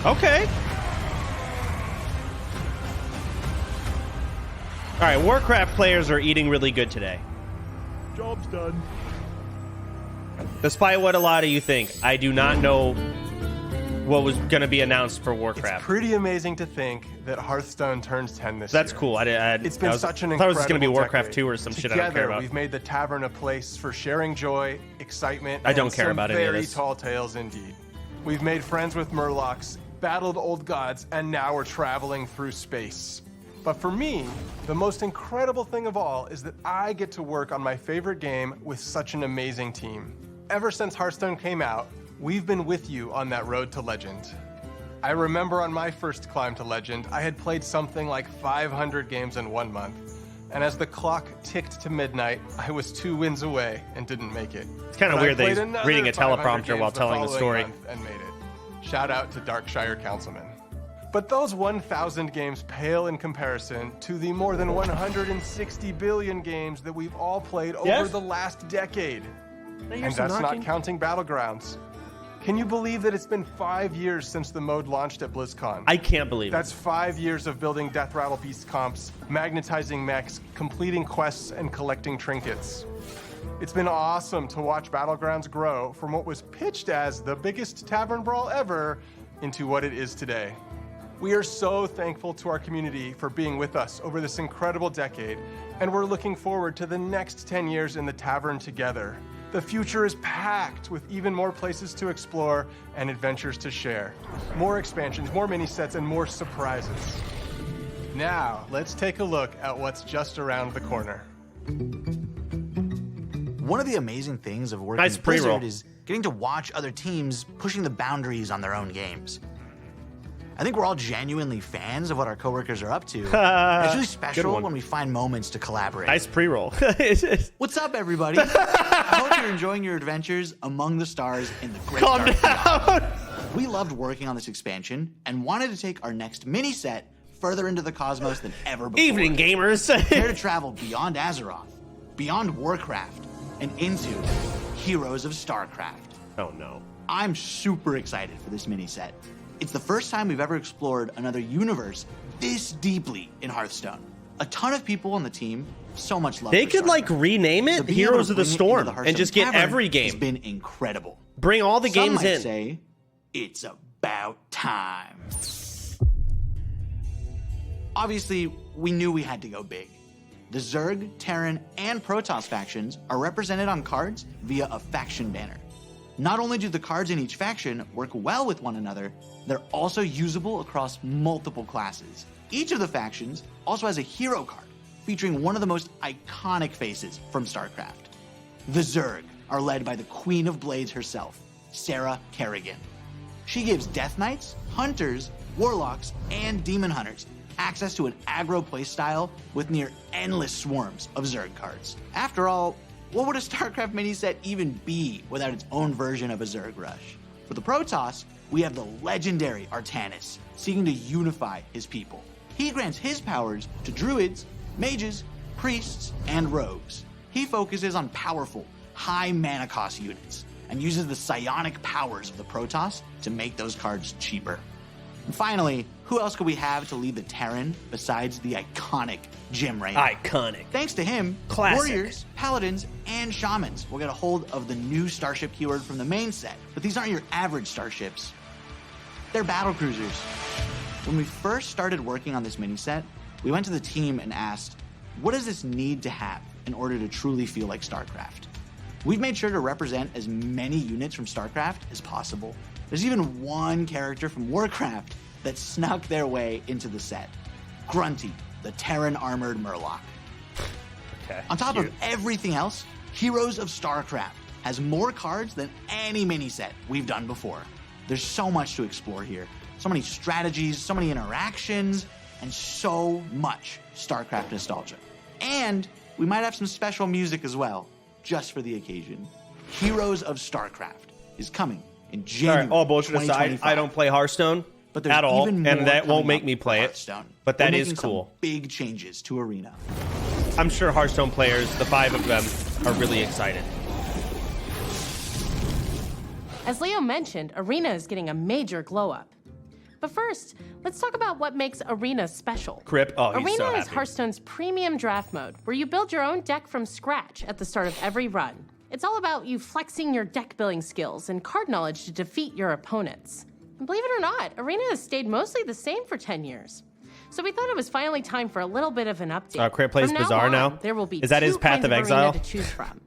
Okay. All right, Warcraft players are eating really good today. Job's done. Despite what a lot of you think, I do not know what was going to be announced for Warcraft. It's pretty amazing to think that Hearthstone turns 10 this That's year. cool. It's been such an I thought it incredible was going to be Warcraft decade. 2 or some shit I Together, don't care about. we've made the tavern a place for sharing joy, excitement, I don't and care some about any of very this. tall tales indeed. We've made friends with Murlocs, battled old gods, and now we're traveling through space. But for me, the most incredible thing of all is that I get to work on my favorite game with such an amazing team. Ever since Hearthstone came out, we've been with you on that road to legend. I remember on my first climb to legend, I had played something like 500 games in 1 month. And as the clock ticked to midnight, I was 2 wins away and didn't make it. It's kind of But I weird that played he's another reading a 500 teleprompter while games telling the following story. month and made it. Shout out to Darkshire Councilman. But those 1,000 games pale in comparison to the more than 160 billion games that we've all played over the last decade. And that's not counting Battlegrounds. Can you believe that it's been 5 years since the mode launched at BlizzCon? I can't believe That's 5 years of building Death Rattle Beast comps, magnetizing mechs, completing quests, and collecting trinkets. It's been awesome to watch Battlegrounds grow from what was pitched as the biggest tavern brawl ever into what it is today. We are so thankful to our community for being with us over this incredible decade, and we're looking forward to the next 10 years in the tavern together. The future is packed with even more places to explore and adventures to share. More expansions, more mini sets, and more surprises. Now, let's take a look at what's just around the corner. One of the amazing things of working Nice at pre-roll. Blizzard is getting to watch other teams pushing the boundaries on their own games. I think we're all genuinely fans of what our coworkers are up to. And it's really special when we find moments to collaborate. Nice pre-roll. What's up, everybody? I hope you're enjoying your adventures among the stars in the great Calm dark down. beyond. We loved working on this expansion and wanted to take our next mini set further into the cosmos than ever before. Evening, gamers. Prepare to travel beyond Azeroth, beyond Warcraft, and into Heroes of StarCraft. Oh no. I'm super excited for this mini set. It's the first time we've ever explored another universe this deeply in Hearthstone. A ton of people on the team, so much love. They for could StarCraft. like rename So it being able Heroes to of the bring it into Storm the and Hearthstone just get Tavern every has game. been incredible. Bring all the Some games might in. say it's about time. Obviously, we knew we had to go big. The Zerg, Terran, and Protoss factions are represented on cards via a faction banner. Not only do the cards in each faction work well with one another, they're also usable across multiple classes. Each of the factions also has a hero card featuring one of the most iconic faces from StarCraft. The Zerg are led by the Queen of Blades herself, Sarah Kerrigan. She gives Death Knights, Hunters, Warlocks, and Demon Hunters access to an aggro playstyle with near endless swarms of Zerg cards. After all, what would a StarCraft mini set even be without its own version of a Zerg rush? For the Protoss, we have the legendary Artanis, seeking to unify his people. He grants his powers to druids, mages, priests, and rogues. He focuses on powerful, high mana cost units, and uses the psionic powers of the Protoss to make those cards cheaper. And finally, who else could we have to lead the Terran besides the iconic Jim Raynor? Iconic. Thanks to him, Classic. warriors, paladins, and shamans will get a hold of the new starship keyword from the main set. But these aren't your average starships. They're battle cruisers. When we first started working on this mini set, we went to the team and asked, what does this need to have in order to truly feel like StarCraft? We've made sure to represent as many units from StarCraft as possible. There's even one character from Warcraft that snuck their way into the set. Grunty, the Terran armored Murloc. Okay. On top of everything else, Heroes of StarCraft has more cards than any mini set we've done before. There's so much to explore here. So many strategies, so many interactions, and so much StarCraft nostalgia. And we might have some special music as well, just for the occasion. Heroes of StarCraft is coming in January. All bullshit aside, I don't play Hearthstone at all, and that won't make me play it. But that is cool. Big changes to Arena. I'm sure Hearthstone players, the 5 of them, are really excited. As Leo mentioned, Arena is getting a major glow up. But first, let's talk about what makes Arena special. Crip, oh, he's Arena so is happy. Hearthstone's premium draft mode, where you build your own deck from scratch at the start of every run. It's all about you flexing your deck building skills and card knowledge to defeat your opponents. And believe it or not, Arena has stayed mostly the same for 10 years. So we thought it was finally time for a little bit of an update. Crip plays From Bazaar now? There will be Is that his two Path kinds of Arena Exile? to choose from.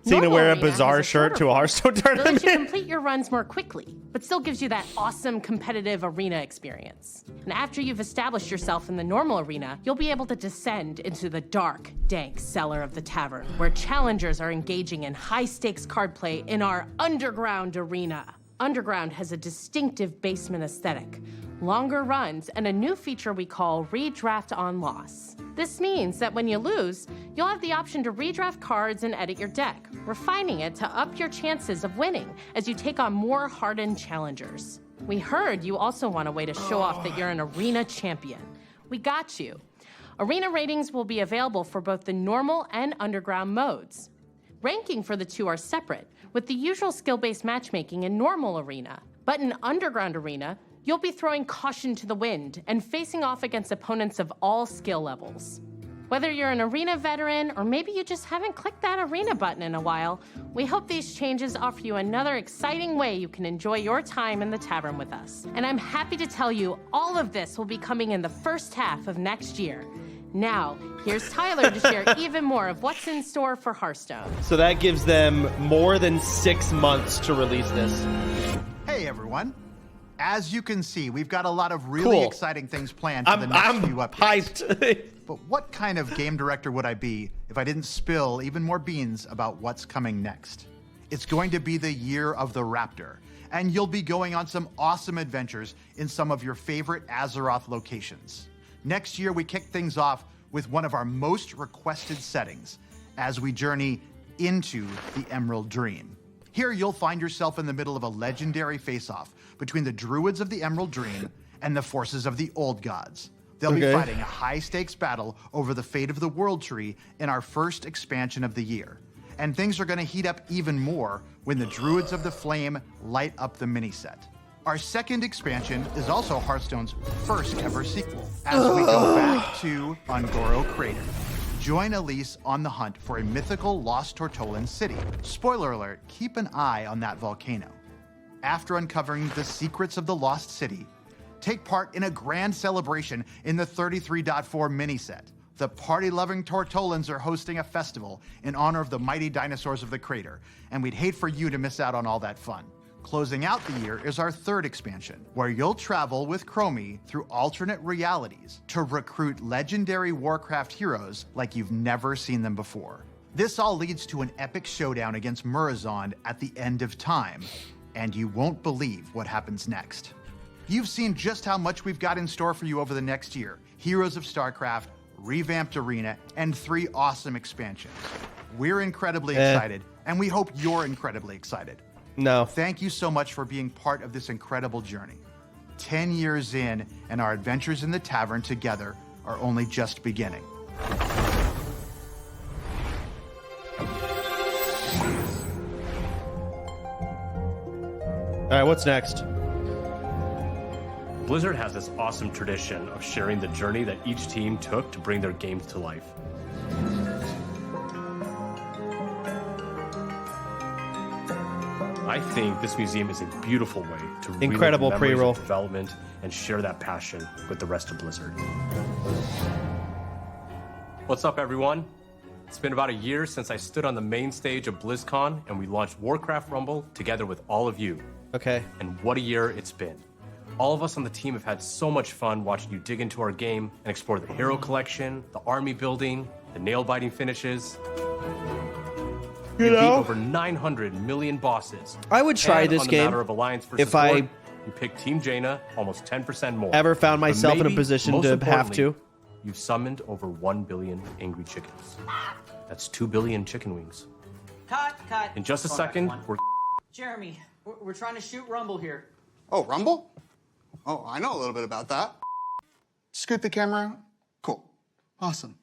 Is he gonna Normal wear a Arena has Bazaar a shirt shorter to a Hearthstone format, so tournament? that you complete your runs more quickly, but still gives you that awesome competitive arena experience. And after you've established yourself in the normal arena, you'll be able to descend into the dark, dank cellar of the tavern, where challengers are engaging in high-stakes card play in our underground arena. Underground has a distinctive basement aesthetic, longer runs, and a new feature we call Redraft on Loss. This means that when you lose, you'll have the option to redraft cards and edit your deck, refining it to up your chances of winning as you take on more hardened challengers. We heard you also want a way to show off that you're an arena champion. We got you. Arena ratings will be available for both the normal and underground modes. Ranking for the two are separate, with the usual skill-based matchmaking in normal arena. But in underground arena, you'll be throwing caution to the wind and facing off against opponents of all skill levels. Whether you're an arena veteran or maybe you just haven't clicked that arena button in a while, we hope these changes offer you another exciting way you can enjoy your time in the tavern with us. And I'm happy to tell you all of this will be coming in the first half of next year. Now, here's Tyler to share even more of what's in store for Hearthstone. So that gives them more than 6 months to release this. Hey everyone. As you can see, we've got a lot of really exciting things planned for the next few updates. Hyped. But what kind of game director would I be if I didn't spill even more beans about what's coming next? It's going to be the year of the Raptor, and you'll be going on some awesome adventures in some of your favorite Azeroth locations. Next year, we kick things off with one of our most requested settings as we journey into the Emerald Dream. Here, you'll find yourself in the middle of a legendary face-off between the Druids of the Emerald Dream and the forces of the Old Gods. They'll be fighting a high-stakes battle over the fate of the World Tree in our first expansion of the year. And things are going to heat up even more when the Druids of the Flame light up the mini-set. Our second expansion is also Hearthstone's first ever sequel, as we go back to Ungoro Crater. Join Elise on the hunt for a mythical lost Tortolan city. Spoiler alert, keep an eye on that volcano. After uncovering the secrets of the lost city, take part in a grand celebration in the 33.4 mini-set. The party-loving Tortolans are hosting a festival in honor of the mighty dinosaurs of the crater, and we'd hate for you to miss out on all that fun. Closing out the year is our third expansion, where you'll travel with Chromie through alternate realities to recruit legendary Warcraft heroes like you've never seen them before. This all leads to an epic showdown against Murazond at the end of time, and you won't believe what happens next. You've seen just how much we've got in store for you over the next year. Heroes of StarCraft, revamped Arena, and 3 awesome expansions. We're incredibly excited, and we hope you're incredibly excited. No. Thank you so much for being part of this incredible journey. 10 years in, and our adventures in the tavern together are only just beginning. All right, what's next? Blizzard has this awesome tradition of sharing the journey that each team took to bring their games to life. I think this museum is a beautiful way to Incredible relive the memories pre-roll. of development and share that passion with the rest of Blizzard. What's up, everyone? It's been about a year since I stood on the main stage of BlizzCon and we launched Warcraft Rumble together with all of you. Okay. And what a year it's been. All of us on the team have had so much fun watching you dig into our game and explore the hero collection, the army building, the nail-biting finishes. You beat know, over 900 million bosses. I would try And this on the game matter of Alliance versus if I Horde, you picked Team Jaina almost 10% more. ever found But myself in a maybe, position most to have importantly, to. You've summoned over 1 billion angry chickens. That's 2 billion chicken wings. Cut. In just a second, we're Jeremy, we're trying to shoot Rumble here. Oh, Rumble? Oh, I know a little bit about that. Scoot the camera. Cool. Awesome.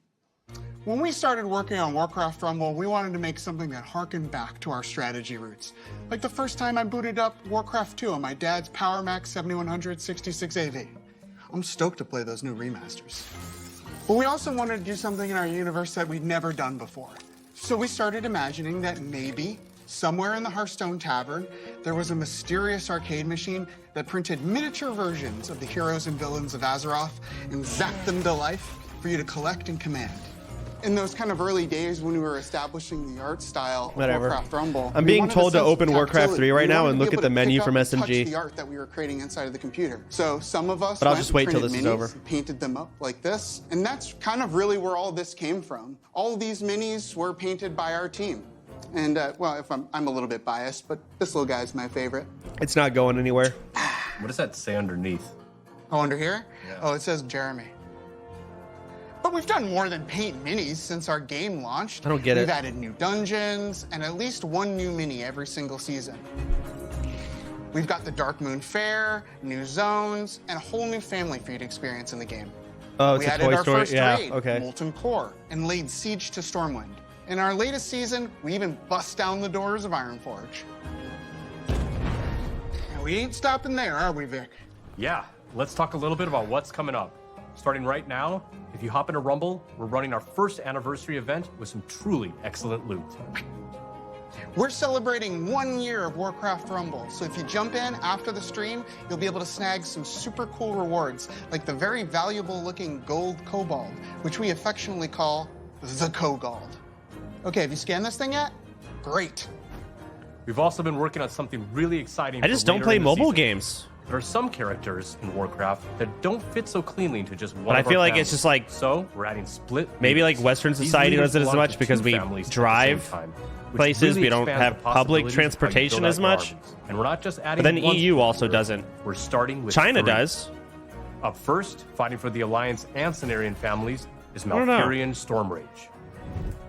When we started working on Warcraft Rumble, we wanted to make something that harkened back to our strategy roots. Like the first time I booted up Warcraft 2 on my dad's Power Mac 7100 66 AV. I'm stoked to play those new remasters. But we also wanted to do something in our universe that we'd never done before. So we started imagining that maybe somewhere in the Hearthstone Tavern, there was a mysterious arcade machine that printed miniature versions of the heroes and villains of Azeroth and zapped them to life for you to collect and command. In those kind of early days when we were establishing the art style of Whatever. Warcraft Rumble, I'm we being wanted a told to sense of open Warcraft tactility. 3 right We now wanted and to be look at able the to menu pick from up and touch SMG. the art that we were creating inside of the computer. So some of us But I'll went just and wait till printed this is minis, over. painted them up like this, and that's kind of really where all this came from. All of these minis were painted by our team. And, well, if I'm a little bit biased, but this little guy's my favorite. It's not going anywhere. What does that say underneath? Oh, under here? Yeah. Oh, it says Jeremy. But we've done more than paint minis since our game launched. I don't get it. We've added new dungeons and at least one new mini every single season. We've got the Dark Moon Fair, new zones, and a whole new family for you to experience in the game. Oh, it's we a added Toy our Story. first Yeah, raid, okay. Molten Core, and laid siege to Stormwind. In our latest season, we even bust down the doors of Ironforge. And we ain't stopping there, are we, Vic? Yeah, let's talk a little bit about what's coming up. Starting right now, if you hop into Rumble, we're running our first anniversary event with some truly excellent loot. We're celebrating 1 year of Warcraft Rumble, so if you jump in after the stream, you'll be able to snag some super cool rewards, like the very valuable looking gold kobold, which we affectionately call the Kogald. Okay, have you scanned this thing yet? Great. We've also been working on something really exciting. I just for don't later play in the mobile season. games. There are some characters in Warcraft that don't fit so cleanly into just one. But I of our feel like families. it's just like so we're adding split. maybe like leaders. Western These society leaders does it as belong much to because two we families at the drive same time, which places. really We don't expands have the public possibilities of how you transportation build as out much. armies. And we're not just But adding. then one EU sport. also doesn't. We're starting with China 3. does. Up first, fighting for the Alliance and Cenarian families is I don't know. Malfurion Stormrage.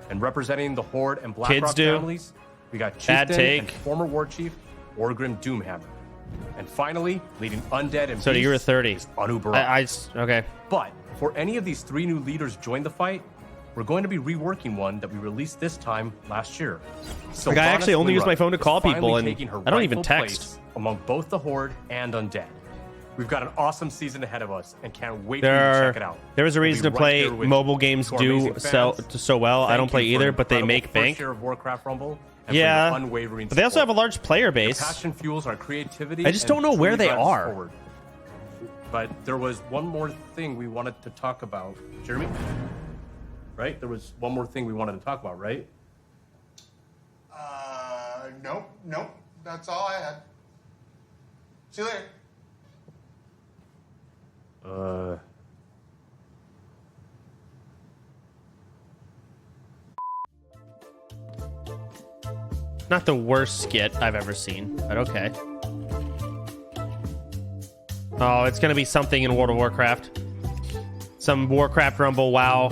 And representing the Horde and Kids Blackrock do. families, we got Bad Chieftain take. and former War Chief Orgrim Doomhammer. And finally, leading Undead and So you were Beasts 30. is Anu Barak. Okay. But before any of these 3 new leaders join the fight, we're going to be reworking one that we released this time last year. Like, I actually only use my phone to is call people, finally and taking her I don't even rightful text. place among both the Horde and Undead. We've got an awesome season ahead of us and can't wait for you to check it out. There is a We'll be reason to right play there with mobile you. games To our do amazing sell fans, so well. I thank don't play you for either, an but they incredible make first bank. share of Warcraft Rumble and for Yeah, your unwavering but they also have a support. large player Your base. passion fuels our creativity. I just and don't know where truly they drives us are. forward. But there was one more thing we wanted to talk about, Jeremy. Right? There was one more thing we wanted to talk about, right? Nope. That's all I had. See you later. Not the worst skit I've ever seen, but okay. Oh, it's gonna be something in World of Warcraft. Some Warcraft Rumble, wow.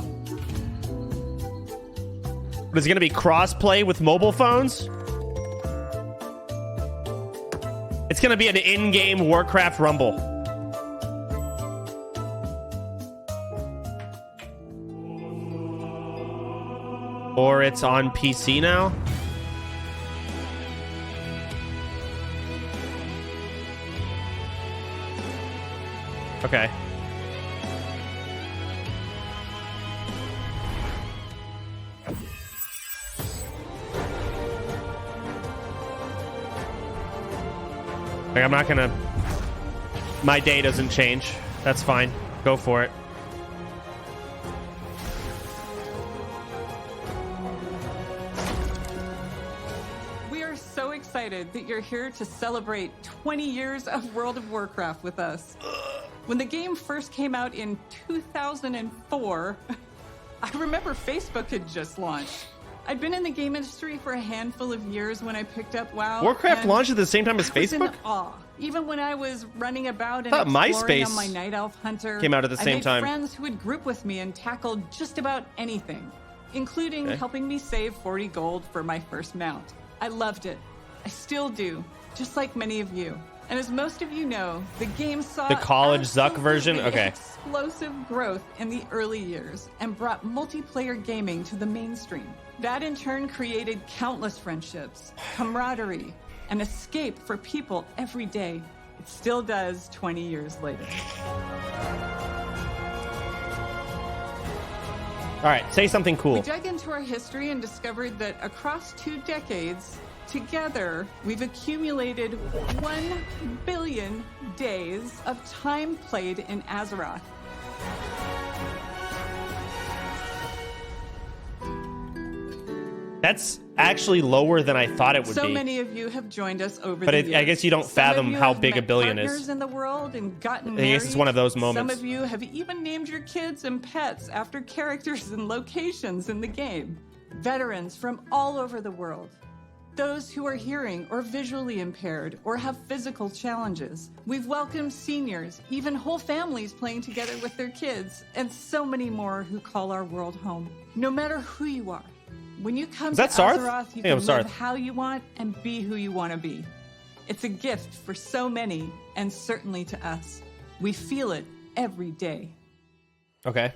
But is it gonna be cross-play with mobile phones? It's gonna be an in-game Warcraft Rumble. Or it's on PC now? Okay. Like, I'm not gonna... My day doesn't change. That's fine. Go for it. We are so excited that you're here to celebrate 20 years of World of Warcraft with us. When the game first came out in 2004, I remember Facebook had just launched. I'd been in the game industry for a handful of years when I picked up WoW. Warcraft launched at the same time as I was in Facebook? awe. Even when I was running about and I thought exploring MySpace on my Night Elf Hunter, came out at the same I made time. friends who would group with me and tackled just about anything, including Okay. helping me save 40 gold for my first mount. I loved it. I still do, just like many of you. And as most of you know, the game saw The college Zuck version? absolutely Okay. explosive growth in the early years and brought multiplayer gaming to the mainstream. That in turn created countless friendships, camaraderie, and escape for people every day. It still does 20 years later. All right, say something We cool. dug into our history and discovered that across 2 decades, together, we've accumulated 1 billion days of time played in Azeroth. That's actually lower than I thought it would So be. many of you have joined us over But the I years. guess you don't Some fathom of you how have big a met billion is. partners in the world and gotten I married. guess it's one of those moments. Some of you have even named your kids and pets after characters and locations in the game. Veterans from all over the world. Those who are hearing or visually impaired or have physical challenges. We've welcomed seniors, even whole families playing together with their kids, and so many more who call our world home. No matter who you are, when you come Is to that Sarth? Azeroth, you Yeah, it can was live Sarth. how you want and be who you want to be. It's a gift for so many, and certainly to us. We feel it every day. Okay.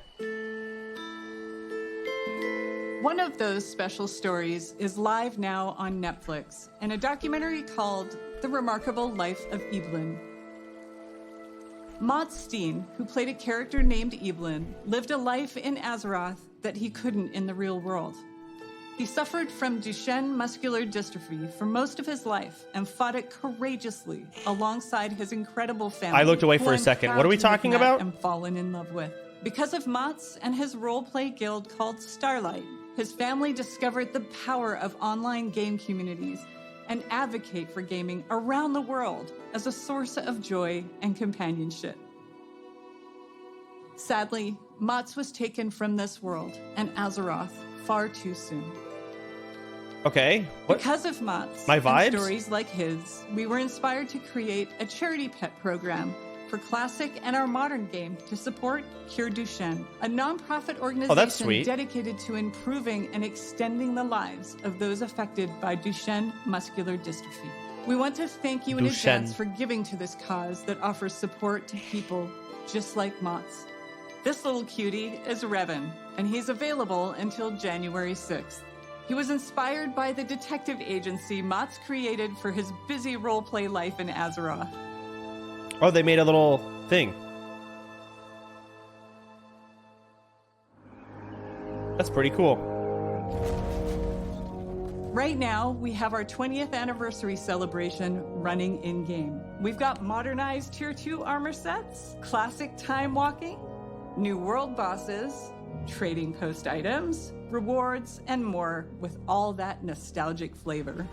One of those special stories is live now on Netflix in a documentary called The Remarkable Life of Evelyn. Maud Steen, who played a character named Evelyn, lived a life in Azeroth that he couldn't in the real world. He suffered from Duchenne muscular dystrophy for most of his life and fought it courageously alongside his incredible family. I looked away who for a I'm second. proud What are we to have talking met about? And fallen in love with. Because of Mott's and his roleplay guild called Starlight, his family discovered the power of online game communities and advocate for gaming around the world as a source of joy and companionship. Sadly, Mott's was taken from this world and Azeroth far too soon. Okay. What? Because of Mott's My and vibes? stories like his, we were inspired to create a charity pet program for classic and our modern game to support Cure Duchenne, a nonprofit organization Oh, that's sweet. dedicated to improving and extending the lives of those affected by Duchenne muscular dystrophy. We want to thank you in Duchenne. advance for giving to this cause that offers support to people just like Mott's. This little cutie is Revan, and he's available until January 6th. He was inspired by the detective agency Mott's created for his busy roleplay life in Azeroth. Oh, they made a little thing. That's pretty cool. Right now, we have our 20th anniversary celebration running in-game. We've got modernized Tier 2 armor sets, classic time walking, new world bosses, trading post items, rewards, and more with all that nostalgic flavor.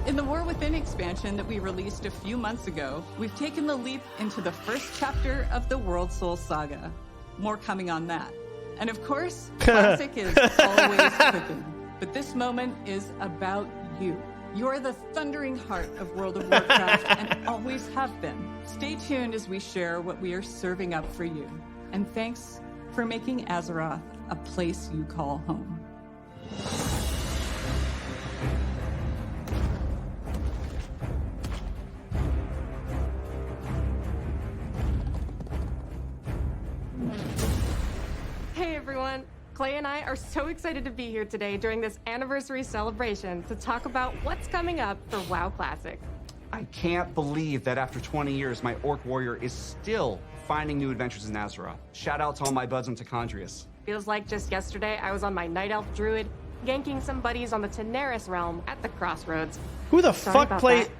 In the War Within expansion that we released a few months ago, we've taken the leap into the first chapter of the World Soul Saga. More coming on that. And of course, Classic is always cooking. But this moment is about you. You're the thundering heart of World of Warcraft and always have been. Stay tuned as we share what we are serving up for you. And thanks for making Azeroth a place you call home. Hey everyone! Clay and I are so excited to be here today during this anniversary celebration to talk about what's coming up for WoW Classic. I can't believe that after 20 years, my Orc Warrior is still finding new adventures in Azeroth. Shout out to all my buds in Tacondrius. Feels like just yesterday I was on my Night Elf Druid, ganking some buddies on the Teneris realm at the Crossroads. Who the Sorry fuck about played that.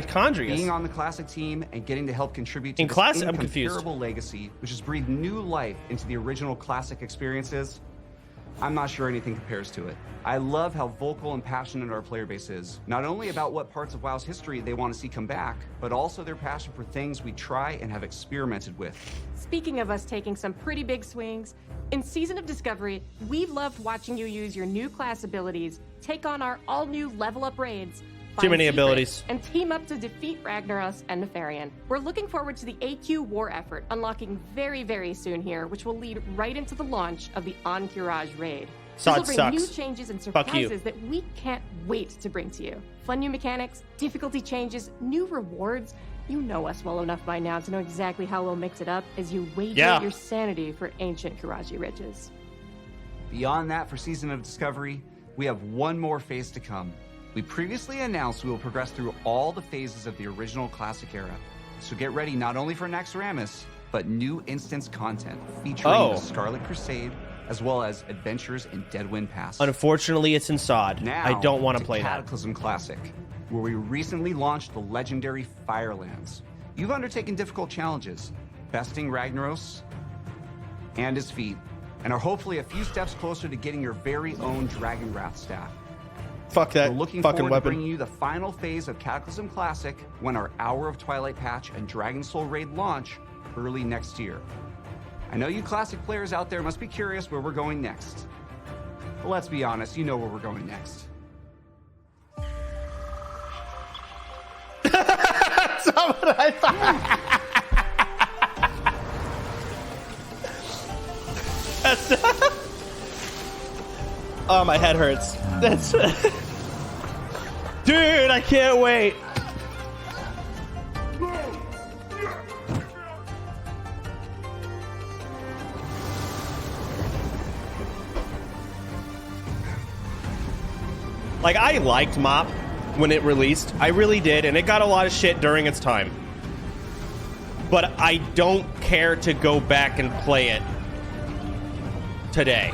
Tacondrius? Being on the Classic team and getting to help contribute to In this Classic? I'm confused. incomparable legacy, which has breathed new life into the original Classic experiences, I'm not sure anything compares to it. I love how vocal and passionate our player base is, not only about what parts of WoW's history they want to see come back, but also their passion for things we try and have experimented with. Speaking of us taking some pretty big swings, in Season of Discovery, we've loved watching you use your new class abilities, take on our all-new level-up raids, find many secrets, abilities. and team up to defeat Ragnaros and Nefarian. We're looking forward to the AQ war effort unlocking very, very soon here, which will lead right into the launch of the Encourage raid. This will bring new changes and Fuck you. surprises that we can't wait to bring to you. Fun new mechanics, difficulty changes, new rewards. You know us well enough by now to know exactly how we'll mix it up as you wager your sanity for ancient Karaji riches. Beyond that, for Season of Discovery, we have one more phase to come. We previously announced we will progress through all the phases of the original Classic era. So get ready not only for Naxxramas, but new instance content featuring the Scarlet Crusade, as well as adventures in Deadwind Pass. Unfortunately, it's in SOD. Now, I don't want to play that. Cataclysm Classic, where we recently launched the legendary Firelands. You've undertaken difficult challenges, besting Ragnaros and his feet, and are hopefully a few steps closer to getting your very own Dragon Wrath staff. Fuck that We're looking fucking forward weapon. to bringing you the final phase of Cataclysm Classic when our Hour of Twilight patch and Dragon Soul raid launch early next year. I know you Classic players out there must be curious where we're going next. But let's be honest, you know where we're going next. That's not what I thought. Oh, my head hurts. That's dude, I can't wait. Like, I liked Mop when it released. I really did, and it got a lot of shit during its time. But I don't care to go back and play it today.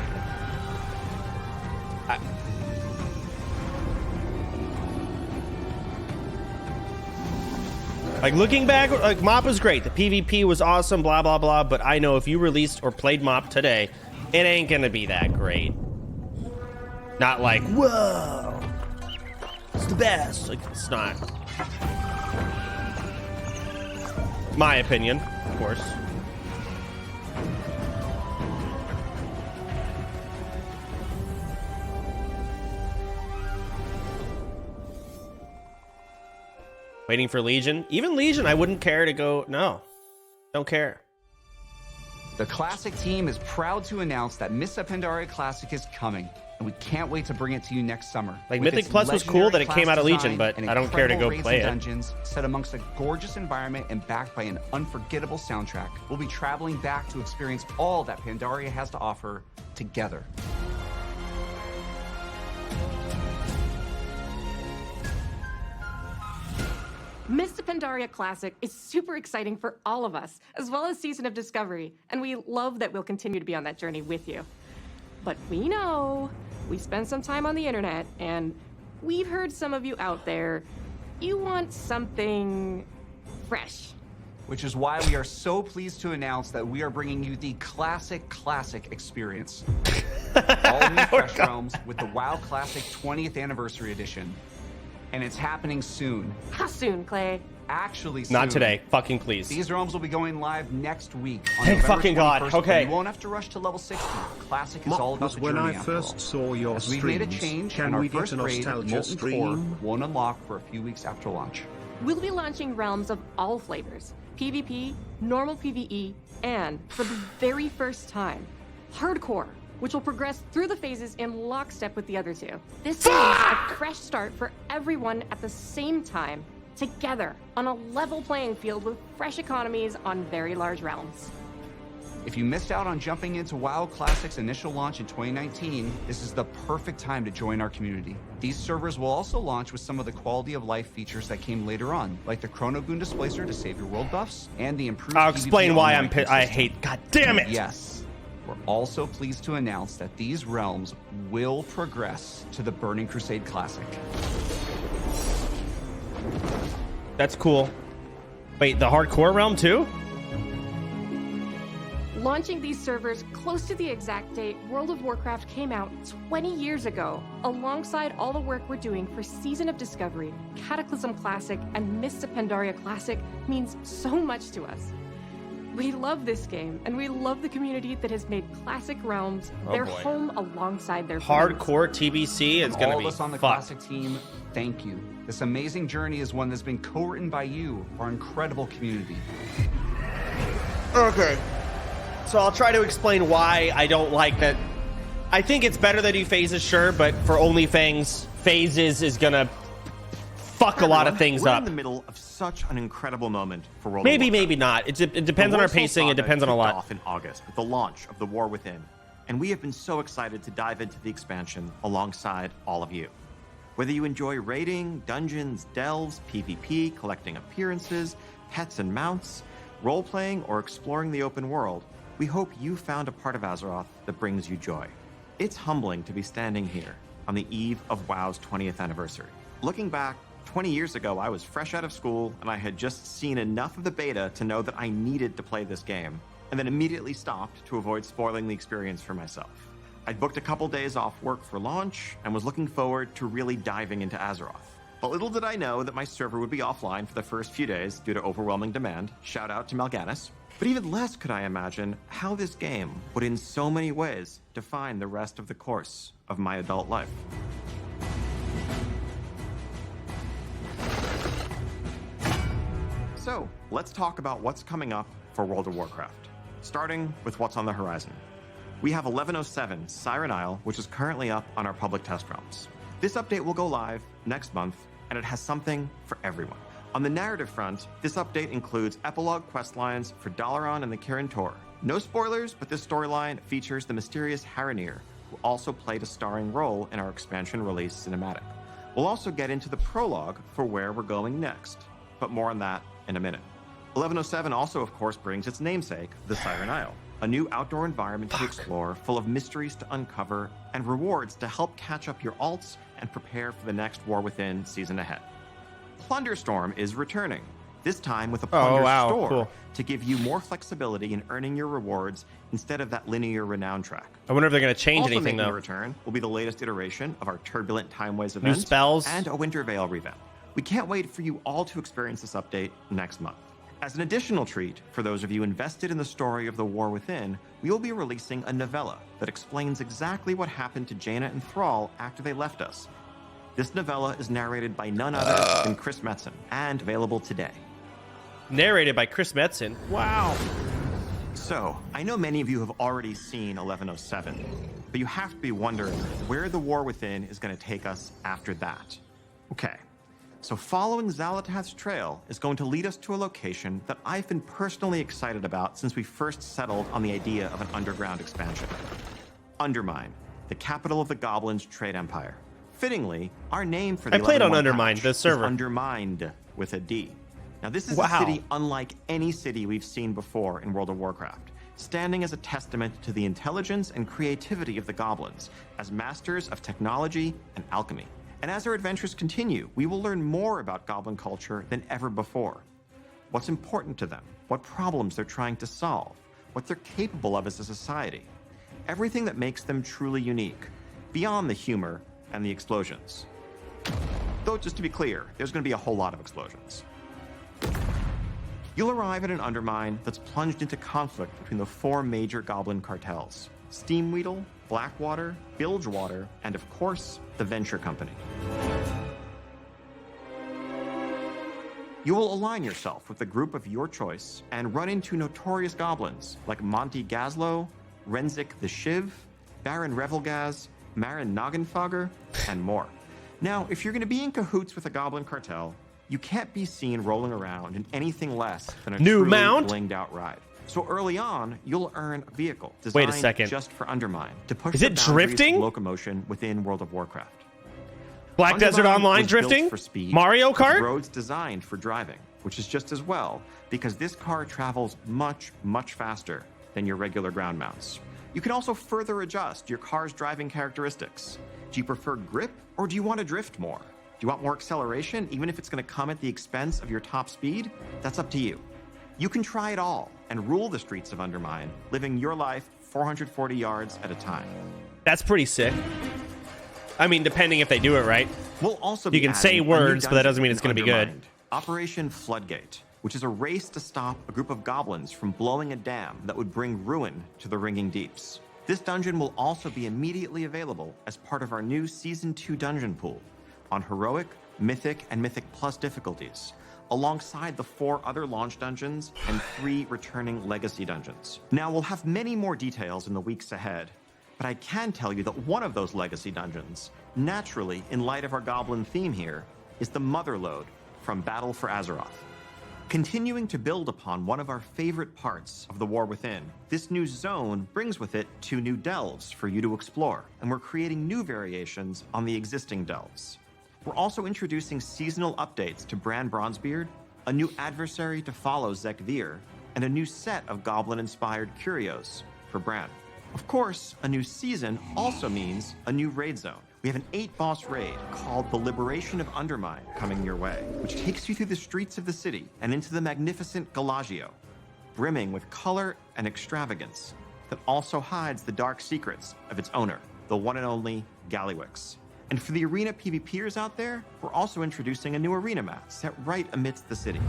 Like, looking back, like, Mop was great. The PvP was awesome, blah, blah, blah. But I know if you released or played Mop today, it ain't gonna be that great. Not like, whoa, it's the best. Like, it's not. My opinion, of course. Waiting for Legion. Even Legion, I wouldn't care to go. No, don't care. The Classic team is proud to announce that Mists of Pandaria Classic is coming, and we can't wait to bring it to you next summer. Like, With Mythic its Plus was cool that it legendary came out of class Legion, design but and I don't care to incredible go raids play and it. Dungeons set amongst a gorgeous environment and backed by an unforgettable soundtrack. We'll be traveling back to experience all that Pandaria has to offer together. Mists of Pandaria Classic is super exciting for all of us, as well as Season of Discovery, and we love that we'll continue to be on that journey with you. But we know, we spend some time on the internet, and we've heard some of you out there, you want something fresh. Which is why we are so pleased to announce that we are bringing you the Classic experience. All new Fresh Realms with the WoW Classic 20th Anniversary Edition. And it's happening soon. How soon, Clay? Actually soon. Not today. Fucking please. These realms will be going live next week. On Thank November fucking God. 21st, Okay. You won't have to rush to level 60. Classic is all about the when journey I after first all. saw your As we've made a streams, change, can and our we get first a raid, nostalgia Molten Core, stream? won't unlock for a few weeks after launch. We'll be launching realms of all flavors, PvP, normal PvE, and for the very first time, hardcore, which will progress through the phases in lockstep with the other two. This means a fresh start for everyone at the same time, together, on a level playing field with fresh economies on very large realms. If you missed out on jumping into WoW Classic's initial launch in 2019, this is the perfect time to join our community. These servers will also launch with some of the quality of life features that came later on, like the Chrono Boon Displacer to save your world buffs, and the improved I'll PvP explain why online I system. hate. God damn it! Yes. We're also pleased to announce that these realms will progress to the Burning Crusade Classic. That's cool. Wait, the hardcore realm too? Launching these servers close to the exact date World of Warcraft came out 20 years ago, alongside all the work we're doing for Season of Discovery, Cataclysm Classic, and Mists of Pandaria Classic, means so much to us. We love this game, and we love the community that has made Classic Realms their boy. home alongside their fans. Hardcore TBC is From going to all be of us on the fucked. Classic team, thank you. This amazing journey is one that's been co-written by you, our incredible community. Okay. So I'll try to explain why I don't like that. I think it's better that he phases, sure, but for OnlyFans, phases is going to fuck a lot of things We're up. in the middle of such an incredible moment for World Maybe, of Warcraft. maybe not. It depends on our pacing. It depends on a lot. Off in August with the launch of the War Within, and we have been so excited to dive into the expansion alongside all of you. Whether you enjoy raiding, dungeons, delves, PvP, collecting appearances, pets and mounts, role-playing, or exploring the open world, we hope you found a part of Azeroth that brings you joy. It's humbling to be standing here on the eve of WoW's 20th anniversary. Looking back, 20 years ago, I was fresh out of school, and I had just seen enough of the beta to know that I needed to play this game, and then immediately stopped to avoid spoiling the experience for myself. I'd booked a couple days off work for launch, and was looking forward to really diving into Azeroth. But little did I know that my server would be offline for the first few days due to overwhelming demand. Shout out to Mal'Ganis. But even less could I imagine how this game would in so many ways define the rest of the course of my adult life. So, let's talk about what's coming up for World of Warcraft, starting with what's on the horizon. We have 1107 Siren Isle, which is currently up on our public test realms. This update will go live next month, and it has something for everyone. On the narrative front, this update includes epilogue questlines for Dalaran and the Kirin Tor. No spoilers, but this storyline features the mysterious Haranir, who also played a starring role in our expansion release cinematic. We'll also get into the prologue for where we're going next, but more on that in a minute. 1107 also, of course, brings its namesake, the Siren Isle, a new outdoor environment to explore, full of mysteries to uncover, and rewards to help catch up your alts and prepare for the next War Within season ahead. Plunderstorm is returning, this time with a plunder store cool. to give you more flexibility in earning your rewards instead of that linear renown track. I wonder if they're going to change Also anything, making though. a return will be the latest iteration of our Turbulent Timeways New event spells. and a Winter Veil revamp. We can't wait for you all to experience this update next month. As an additional treat, for those of you invested in the story of the War Within, we will be releasing a novella that explains exactly what happened to Jaina and Thrall after they left us. This novella is narrated by none other than Chris Metzen, and available today. Narrated by Chris Metzen. Wow. So, I know many of you have already seen 1107, but you have to be wondering where the War Within is going to take us after that. Okay, so following Xal'atath's trail is going to lead us to a location that I've been personally excited about since we first settled on the idea of an underground expansion. Undermine, the capital of the Goblins' trade empire. Fittingly, our name for the I played on 11-1 Undermine, patch the server. is Undermined with a D. Now, this is Wow. a city unlike any city we've seen before in World of Warcraft, standing as a testament to the intelligence and creativity of the goblins as masters of technology and alchemy. And as our adventures continue, we will learn more about goblin culture than ever before. What's important to them, what problems they're trying to solve, what they're capable of as a society. Everything that makes them truly unique, beyond the humor and the explosions. Though, just to be clear, there's going to be a whole lot of explosions. You'll arrive at an Undermine that's plunged into conflict between the four major goblin cartels: Steamweedle, Blackwater, Bilgewater, and of course, the Venture Company. You will align yourself with a group of your choice and run into notorious goblins like Monty Gazlo, Renzik the Shiv, Baron Revelgaz, Marin Noggenfogger, and more. Now, if you're going to be in cahoots with a goblin cartel, you can't be seen rolling around in anything less than a New truly mount? blinged out ride. So early on, you'll earn a vehicle Wait a designed second. just for Undermine to push Is the it boundaries of drifting? locomotion within World of Warcraft. Black Desert Undermine Online was built drifting? for speed, Mario with Kart? roads designed for driving, which is just as well because this car travels much, much faster than your regular ground mounts. You can also further adjust your car's driving characteristics. Do you prefer grip or do you want to drift more? Do you want more acceleration, even if it's going to come at the expense of your top speed? That's up to you. You can try it all and rule the streets of Undermine, living your life 440 yards at a time. That's pretty sick. I mean, depending if they do it right. We'll also You be can say adding a new words, but that dungeon doesn't mean it's in going to be good. Undermined, Operation Floodgate, which is a race to stop a group of goblins from blowing a dam that would bring ruin to the Ringing Deeps. This dungeon will also be immediately available as part of our new Season 2 dungeon pool on Heroic, Mythic, and Mythic Plus difficulties, alongside the 4 other launch dungeons and 3 returning legacy dungeons. Now, we'll have many more details in the weeks ahead, but I can tell you that one of those legacy dungeons, naturally, in light of our goblin theme here, is the Motherlode from Battle for Azeroth. Continuing to build upon one of our favorite parts of the War Within, this new zone brings with it 2 new delves for you to explore, and we're creating new variations on the existing delves. We're also introducing seasonal updates to Bran Bronzebeard, a new adversary to follow Zek Veer, and a new set of goblin-inspired curios for Bran. Of course, a new season also means a new raid zone. We have an 8-boss raid called The Liberation of Undermine coming your way, which takes you through the streets of the city and into the magnificent Galagio, brimming with color and extravagance that also hides the dark secrets of its owner, the one and only Gallywix. And for the arena PvPers out there, we're also introducing a new arena map set right amidst the city.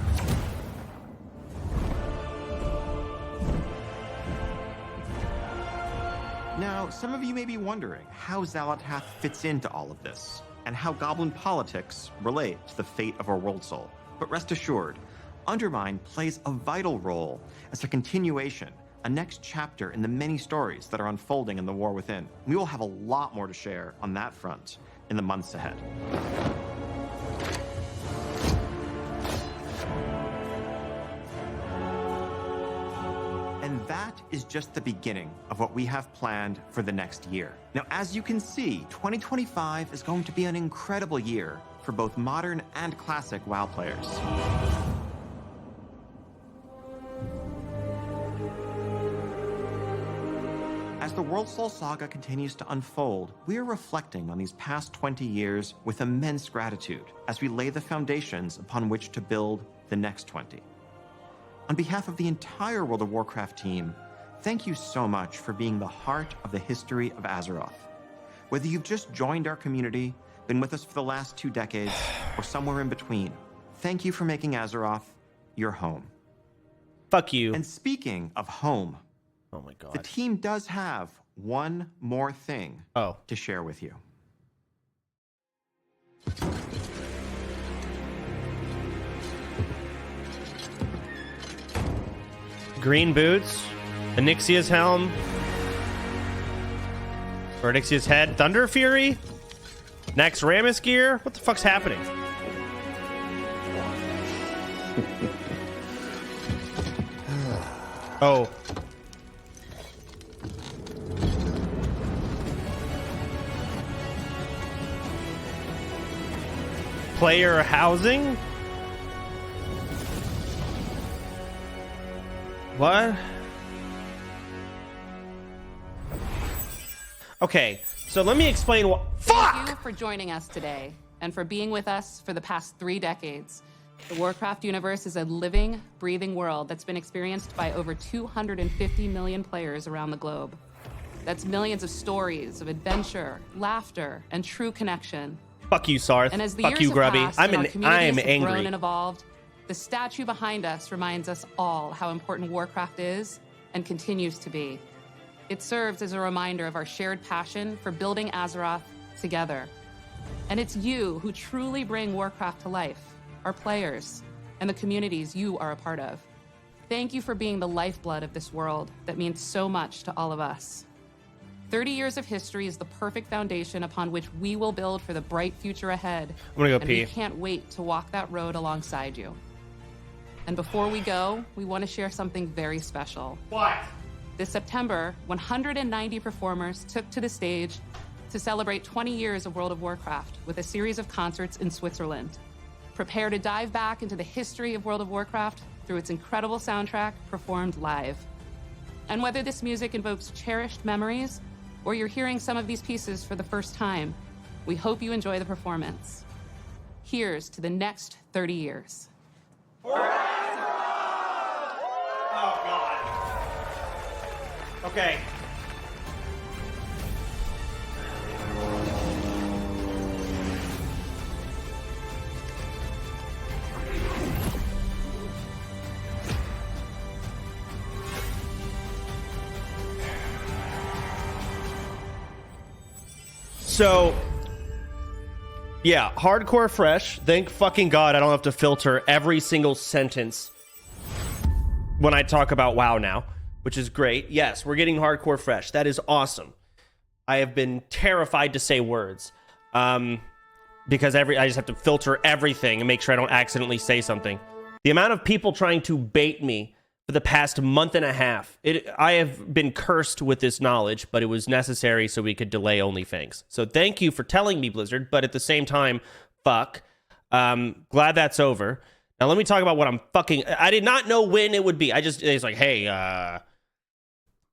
Now, some of you may be wondering how Xalatath fits into all of this, and how goblin politics relate to the fate of our world soul. But rest assured, Undermine plays a vital role as a continuation, a next chapter in the many stories that are unfolding in the War Within. We will have a lot more to share on that front in the months ahead. And that is just the beginning of what we have planned for the next year. Now, as you can see, 2025 is going to be an incredible year for both modern and classic WoW players. As the World Soul Saga continues to unfold, we are reflecting on these past 20 years with immense gratitude as we lay the foundations upon which to build the next 20. On behalf of the entire World of Warcraft team, thank you so much for being the heart of the history of Azeroth. Whether you've just joined our community, been with us for the last 2 decades, or somewhere in between, thank you for making Azeroth your home. Fuck you. And speaking of home, oh my God, the team does have one more thing to share with you. Green boots, Onyxia's helm, or Onyxia's head, Thunder Fury, next Rammus gear. What the fuck's happening? Oh. Player housing? What? Okay, so let me explain what. Thank you for joining us today and for being with us for the past 3 decades. The Warcraft universe is a living, breathing world that's been experienced by over 250 million players around the globe. That's millions of stories of adventure, laughter, and true connection. Fuck you, Sarth. And as the Fuck years you, have Grubby. passed and our I'm communities have angry. grown and evolved, the statue behind us reminds us all how important Warcraft is and continues to be. It serves as a reminder of our shared passion for building Azeroth together. And it's you who truly bring Warcraft to life, our players, and the communities you are a part of. Thank you for being the lifeblood of this world that means so much to all of us. 30 years of history is the perfect foundation upon which we will build for the bright future ahead. I'm gonna go and pee. we can't wait to walk that road alongside you. And before we go, we want to share something very special. What? This September, 190 performers took to the stage to celebrate 20 years of World of Warcraft with a series of concerts in Switzerland. Prepare to dive back into the history of World of Warcraft through its incredible soundtrack performed live. And whether this music invokes cherished memories or you're hearing some of these pieces for the first time, we hope you enjoy the performance. Here's to the next 30 years. Oh, God. Okay. So, yeah, hardcore fresh. Thank fucking God I don't have to filter every single sentence when I talk about WoW now, which is great. Yes, we're getting hardcore fresh. That is awesome. I have been terrified to say words because I just have to filter everything and make sure I don't accidentally say something. The amount of people trying to bait me for the past month and a half, I have been cursed with this knowledge, but it was necessary so we could delay OnlyFans. So thank you for telling me, Blizzard, but at the same time, fuck. Glad that's over. Now let me talk about what I did not know when it would be. It's like, hey,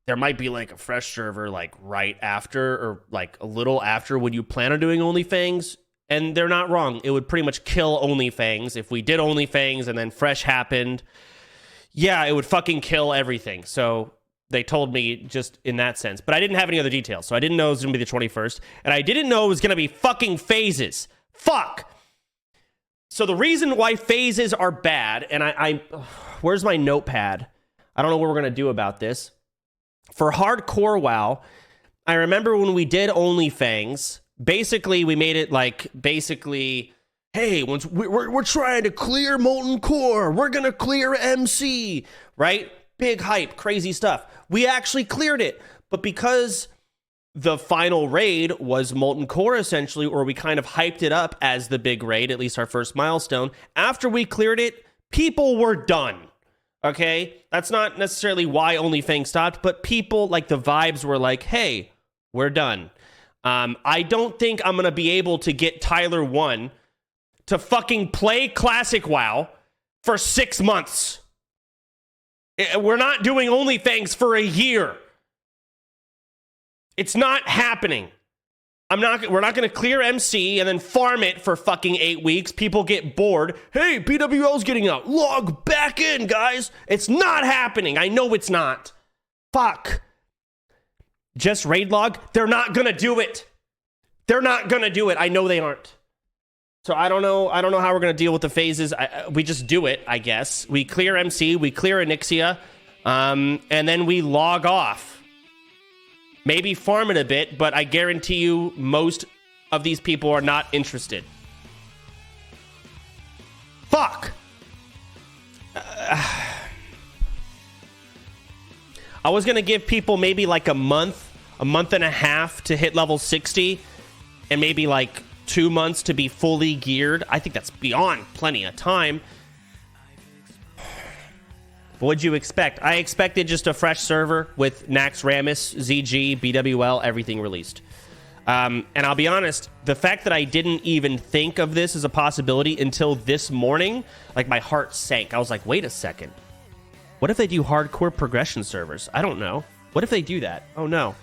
there might be like a fresh server like right after or like a little after when you plan on doing OnlyFans. And they're not wrong. It would pretty much kill OnlyFans if we did OnlyFans and then fresh happened. Yeah, it would fucking kill everything. So they told me just in that sense. But I didn't have any other details. So I didn't know it was going to be the 21st. And I didn't know it was going to be fucking phases. Fuck! So the reason why phases are bad, and where's my notepad? I don't know what we're going to do about this. For hardcore WoW, I remember when we did OnlyFans, basically we made it like, hey, once we're trying to clear Molten Core, we're going to clear MC, right? Big hype, crazy stuff. We actually cleared it, but because the final raid was Molten Core, essentially, or we kind of hyped it up as the big raid, at least our first milestone. After we cleared it, people were done, okay? That's not necessarily why OnlyFans stopped, but people, like, the vibes were like, hey, we're done. I don't think I'm going to be able to get Tyler 1 to fucking play Classic WoW for 6 months. We're not doing OnlyFans for a year. It's not happening. We're not going to clear MC and then farm it for fucking 8 weeks. People get bored. Hey, PWL's getting out. Log back in, guys. It's not happening. I know it's not. Fuck. Just raid log? They're not going to do it. They're not going to do it. I know they aren't. So I don't know how we're going to deal with the phases. We just do it, I guess. We clear MC, we clear Onyxia, and then we log off. Maybe farm it a bit, but I guarantee you most of these people are not interested. Fuck! I was going to give people maybe like a month and a half to hit level 60, and maybe like 2 months to be fully geared. I think that's beyond plenty of time. What'd you expect? I expected just a fresh server with Naxxramas, ZG, BWL, everything released. And I'll be honest, the fact that I didn't even think of this as a possibility until this morning, like my heart sank. I was like, wait a second. What if they do hardcore progression servers? I don't know. What if they do that? Oh no.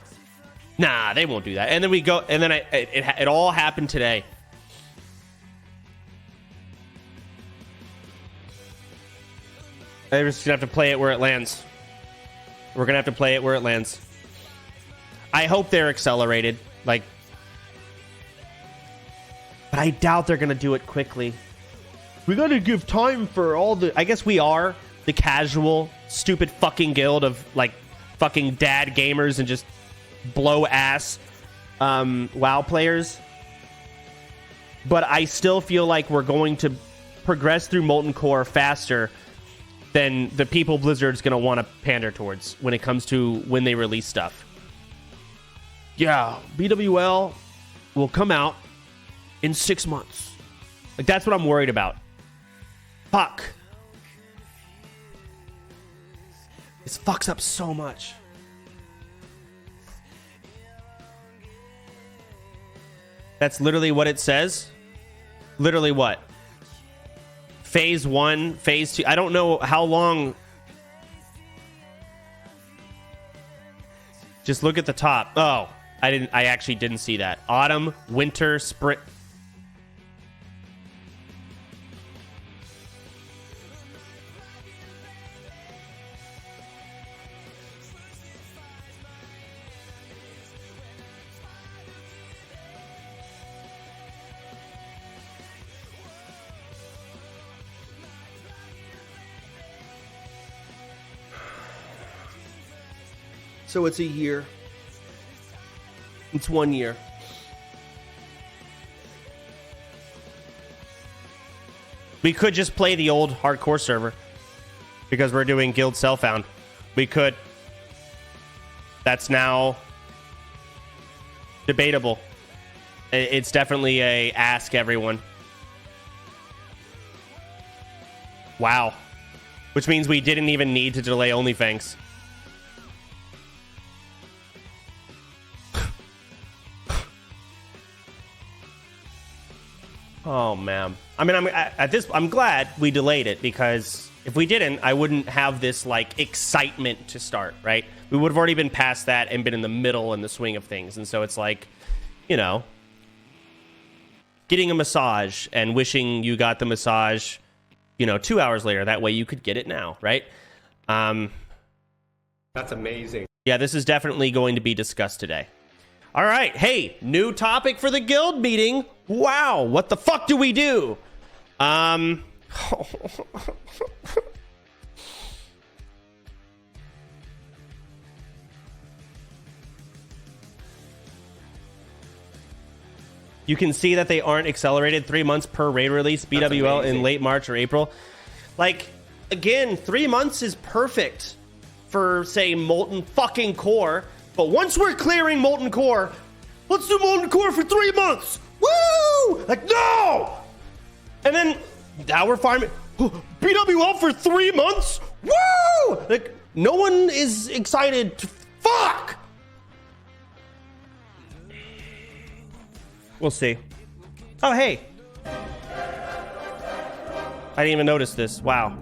Nah, they won't do that. And then we go, and then it all happened today. We're just gonna have to play it where it lands. We're gonna have to play it where it lands. I hope they're accelerated, like, but I doubt they're gonna do it quickly. We gotta give time for all the. I guess we are the casual, stupid fucking guild of like fucking dad gamers and just blow ass WoW players. But I still feel like we're going to progress through Molten Core faster than the people Blizzard's going to want to pander towards when it comes to when they release stuff. Yeah, BWL will come out in 6 months. Like, that's what I'm worried about. Fuck. This fucks up so much. That's literally what it says. Literally what? Phase 1, phase 2. I don't know how long. Just look at the top. Oh, I actually didn't see that. Autumn, winter, spring. So it's a year. It's 1 year. We could just play the old hardcore server because we're doing guild self-found. We could. That's now debatable. It's definitely a ask everyone. Wow. Which means we didn't even need to delay OnlyFans. Oh man. I mean, I'm glad we delayed it, because if we didn't, I wouldn't have this like excitement to start, right? We would have already been past that and been in the middle in the swing of things. And so it's like, you know, getting a massage and wishing you got the massage, you know, 2 hours later. That way you could get it now, right? That's amazing. Yeah, this is definitely going to be discussed today. All right. Hey, new topic for the guild meeting. Wow. What the fuck do we do? You can see that they aren't accelerated 3 months per raid release, BWL in late March or April. Like, again, 3 months is perfect for, say, Molten fucking Core. But once we're clearing Molten Core, let's do Molten Core for 3 months. Woo! Like, no! And then now we're farming BWL for 3 months. Woo! Like, no one is excited to fuck. We'll see. Oh, hey. I didn't even notice this. Wow.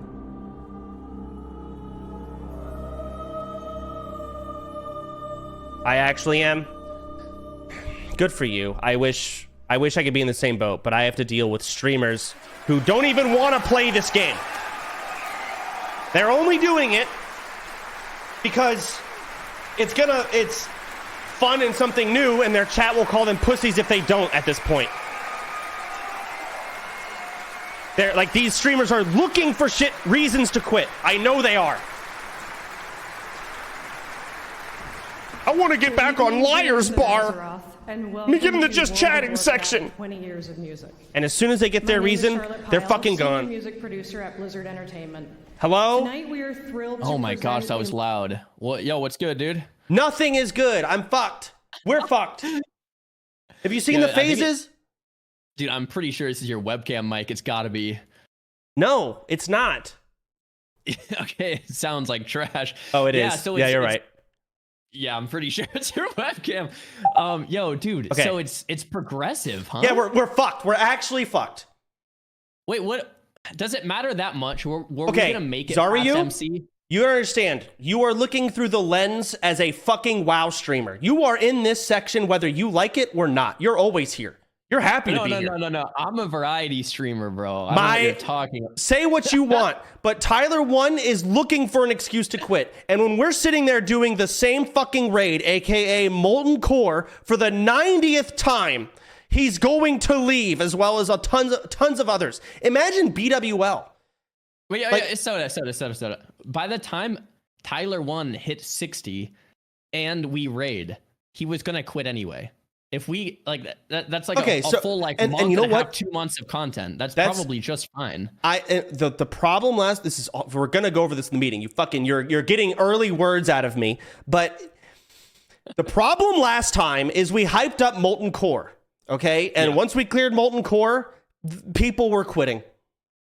I actually am. Good for you. I wish I could be in the same boat, but I have to deal with streamers who don't even want to play this game. They're only doing it because it's fun and something new, and their chat will call them pussies if they don't at this point. They're like, these streamers are looking for shit reasons to quit. I know they are. I want to get back on Liar's Bar. Let me get in the just chatting section. 20 years of music. And as soon as they get their reason, they're fucking gone. Music producer at Blizzard Entertainment. Hello? Tonight we are thrilled. Oh my gosh, that was loud. What? Yo, what's good, dude? Nothing is good. I'm fucked. We're fucked. Have you seen the phases? Dude, I'm pretty sure this is your webcam mic. It's gotta be. No, it's not. Okay, it sounds like trash. Oh, it is. So yeah, you're right. Yeah, I'm pretty sure it's your webcam. Yo, dude. Okay. So it's progressive, huh? Yeah, we're fucked. We're actually fucked. Wait, what? Does it matter that much? Were we gonna make it Zario, past MC? You understand? You are looking through the lens as a fucking WoW streamer. You are in this section whether you like it or not. You're always here. You're happy to be here. No. I'm a variety streamer, bro. I don't know what you're talking about. Say what you want, but Tyler 1 is looking for an excuse to quit. And when we're sitting there doing the same fucking raid, aka Molten Core, for the 90th time, he's going to leave, as well as tons of others. Imagine BWL. Wait, it's soda. By the time Tyler 1 hit 60 and we raid, he was gonna quit anyway. If we like that's like a full like month and you know what? 2 months of content. That's probably just fine. The problem we're gonna go over this in the meeting. You're getting early words out of me, but the problem last time is we hyped up Molten Core, okay? And once we cleared Molten Core, people were quitting.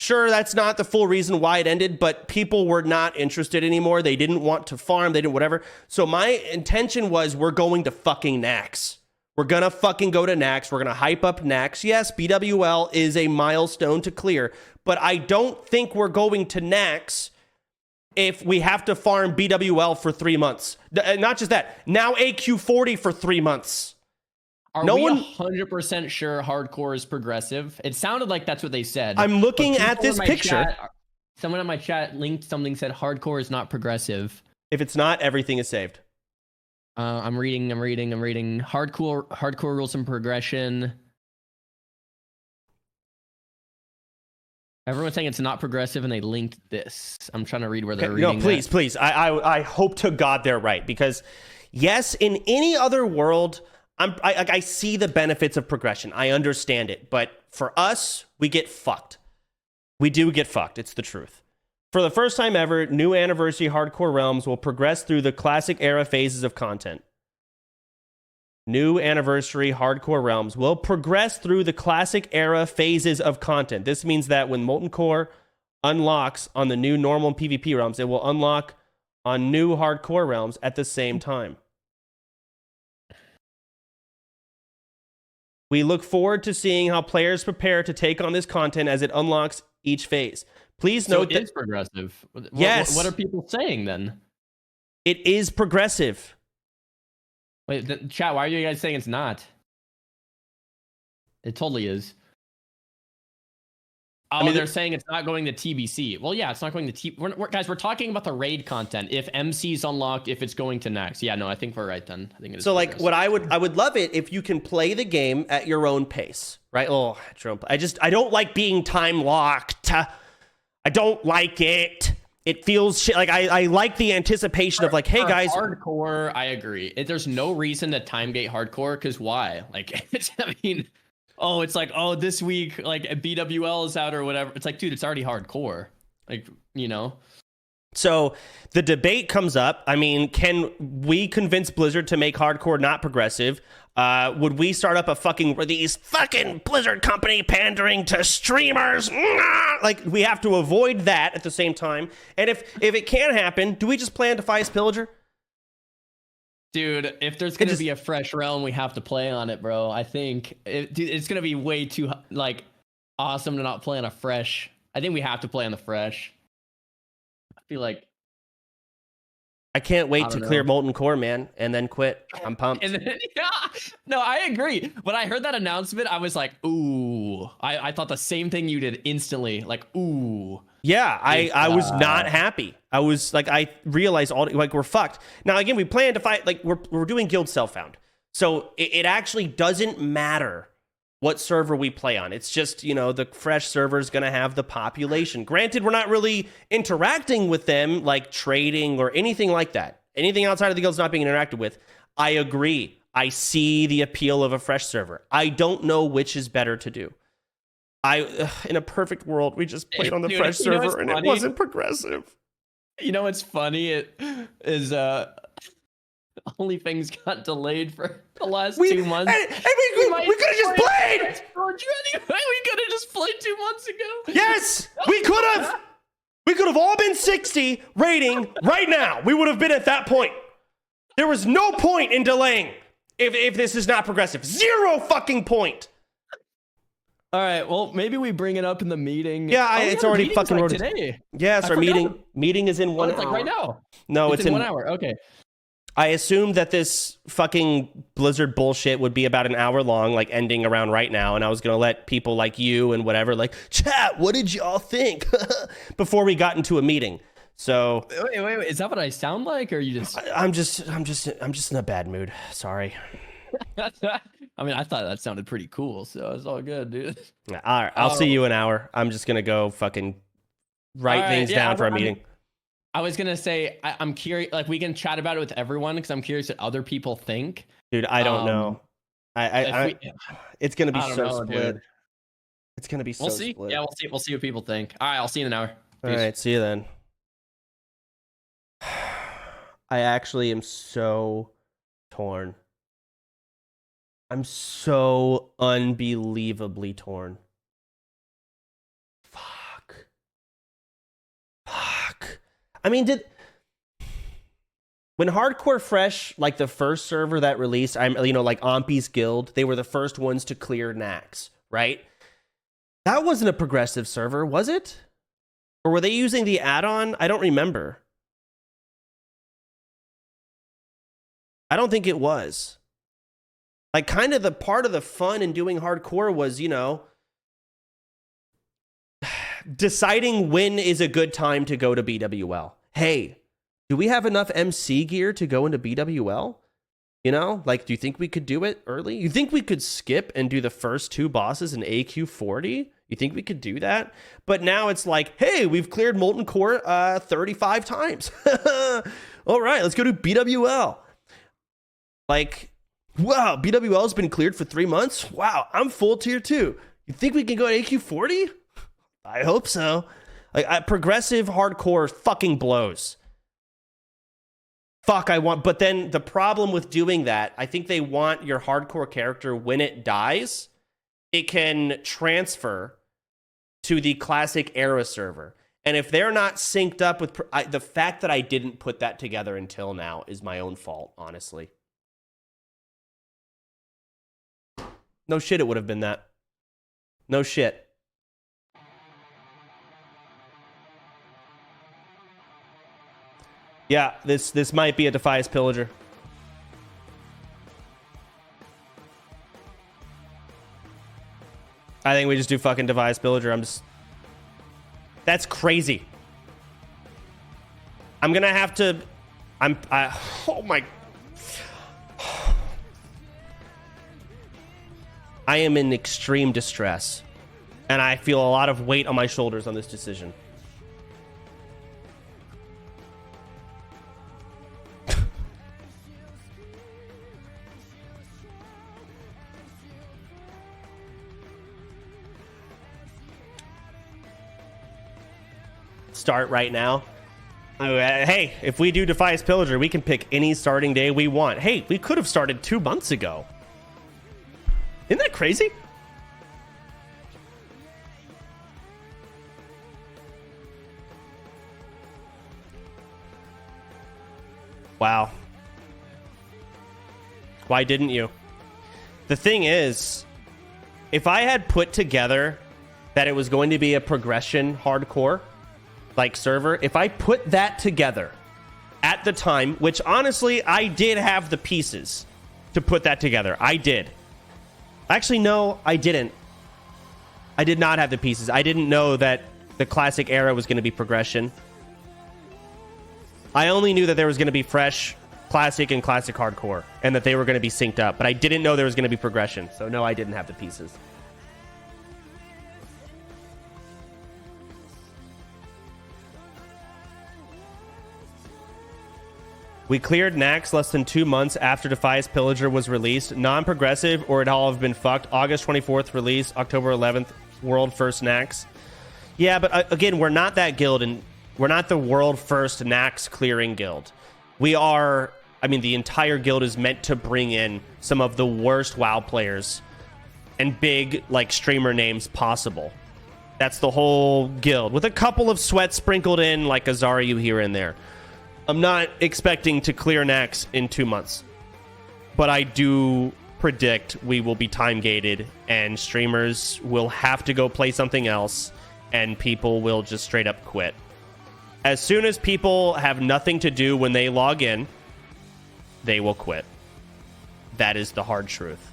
Sure, that's not the full reason why it ended, but people were not interested anymore. They didn't want to farm. They didn't whatever. So my intention was we're going to fucking Nax. We're going to fucking go to Nax. We're going to hype up Nax. Yes, BWL is a milestone to clear, but I don't think we're going to Nax if we have to farm BWL for 3 months. Not just that. Now AQ40 for 3 months. Are we 100% sure hardcore is progressive? It sounded like that's what they said. I'm looking at this picture. Someone in my chat linked something, said hardcore is not progressive. If it's not, everything is saved. I'm reading. Hardcore rules and progression. Everyone's saying it's not progressive, and they linked this. I'm trying to read where they're reading. No, please. I hope to God they're right, because yes, in any other world, I see the benefits of progression. I understand it, but for us, we get fucked. We do get fucked. It's the truth. For the first time ever, new anniversary hardcore realms will progress through the classic era phases of content. New anniversary hardcore realms will progress through the classic era phases of content. This means that when Molten Core unlocks on the new normal PvP realms, it will unlock on new hardcore realms at the same time. We look forward to seeing how players prepare to take on this content as it unlocks each phase. Please note that it is progressive. Yes. What are people saying then? It is progressive. Wait, chat, why are you guys saying it's not? It totally is. Oh, I mean, they're saying it's not going to TBC. Well, yeah, it's not going to guys, we're talking about the raid content. If MC's unlocked, if it's going to Nax. Yeah, no, I think we're right then. I think it is. So like what I would love it if you can play the game at your own pace, right? Oh, I don't like being time locked. I don't like it. It feels shit. Like I like the anticipation of like, hey guys, hardcore. I agree. There's no reason to time gate hardcore, because why? Like, I mean, oh, it's like, oh, this week, like BWL is out or whatever. It's like, dude, it's already hardcore. Like, you know. So the debate comes up. I mean, can we convince Blizzard to make hardcore not progressive? Would we start up these fucking Blizzard company pandering to streamers? Like, we have to avoid that at the same time. And if it can happen, do we just plan to fight Pillager? Dude, if there's going to be a fresh realm, we have to play on it, bro. I think it's going to be way too, like, awesome to not play on a fresh. I think we have to play on the fresh. I feel like I can't wait to clear Molten Core, man, and then quit. I'm pumped. And then, yeah, no, I agree. When I heard that announcement, I was like, ooh. I thought the same thing you did instantly. Like, ooh. Yeah, I was not happy. I was like, I realized we're fucked. Now, again, we plan to fight, like, we're doing Guild Self-Found. So it actually doesn't matter what server we play on. It's just, the fresh server is going to have the population. Granted, we're not really interacting with them, like trading or anything like that. Anything outside of the guild's not being interacted with. I agree. I see the appeal of a fresh server. I don't know which is better to do. In a perfect world, we just played on the fresh server and it wasn't progressive. You know what's funny? It is OnlyFans got delayed for the last 2 months. And we could have just played! We could have just played 2 months ago. Yes! We could have! We could have all been 60 rating right now. We would have been at that point. There was no point in delaying if this is not progressive. Zero fucking point. All right, well, maybe we bring it up in the meeting. Yeah, it's already fucking like today. Yes, our meeting is in 1 hour. It's like right now. No, it's in 1 hour. Okay. I assumed that this fucking Blizzard bullshit would be about an hour long, like ending around right now, and I was going to let people like you and whatever, like, chat, what did y'all think? Before we got into a meeting. So wait, is that what I sound like, or you just I'm just in a bad mood. Sorry. I mean, I thought that sounded pretty cool, so it's all good, dude. All right, I'll see you in an hour. I'm just going to go fucking write things down for our meeting. I was going to say, I'm curious, like, we can chat about it with everyone, because I'm curious what other people think. Dude, I don't know. It's going to be so split. Dude. It's going to be so split. Yeah, we'll see what people think. All right, I'll see you in an hour. Peace. All right, see you then. I actually am so torn. I'm so unbelievably torn. Fuck. I mean, when Hardcore Fresh, like the first server that released, like Ompi's Guild, they were the first ones to clear Nax, right? That wasn't a progressive server, was it? Or were they using the add-on? I don't remember. I don't think it was. Like, kind of the part of the fun in doing hardcore was, deciding when is a good time to go to BWL. Hey, do we have enough MC gear to go into BWL? Like, do you think we could do it early? You think we could skip and do the first 2 bosses in AQ40? You think we could do that? But now it's like, hey, we've cleared Molten Core 35 times. All right, let's go to BWL. Like, wow, BWL's been cleared for 3 months? Wow, I'm full tier 2. You think we can go to AQ40? I hope so. Like, progressive hardcore fucking blows. But then the problem with doing that, I think they want your hardcore character, when it dies, it can transfer to the classic era server. And if they're not synced up with... the fact that I didn't put that together until now is my own fault, honestly. No shit, it would have been that. No shit. Yeah, this might be a Defias Pillager. I think we just do fucking Defias Pillager. That's crazy. I'm gonna have to... oh my... I am in extreme distress. And I feel a lot of weight on my shoulders on this decision. Start right now. Hey, if we do Defias Pillager, we can pick any starting day we want. Hey, we could have started 2 months ago. Isn't that crazy? Wow. Why didn't you? The thing is, if I had put together that it was going to be a progression hardcore like server, if I put that together at the time, which honestly, I did have the pieces to put that together. I did. Actually, no, I didn't. I did not have the pieces. I didn't know that the classic era was going to be progression. I only knew that there was going to be fresh, classic, and classic hardcore, and that they were going to be synced up, but I didn't know there was going to be progression. So no, I didn't have the pieces. We cleared Nax less than 2 months after Defias Pillager was released. Non-progressive, or it'd all have been fucked. August 24th release, October 11th, world first Nax. Yeah, but again, we're not that guild, and we're not the world first Nax clearing guild. We are, the entire guild is meant to bring in some of the worst WoW players and big, streamer names possible. That's the whole guild, with a couple of sweats sprinkled in, like Azariu here and there. I'm not expecting to clear Nax in 2 months, but I do predict we will be time gated and streamers will have to go play something else and people will just straight up quit. As soon as people have nothing to do when they log in, they will quit. That is the hard truth,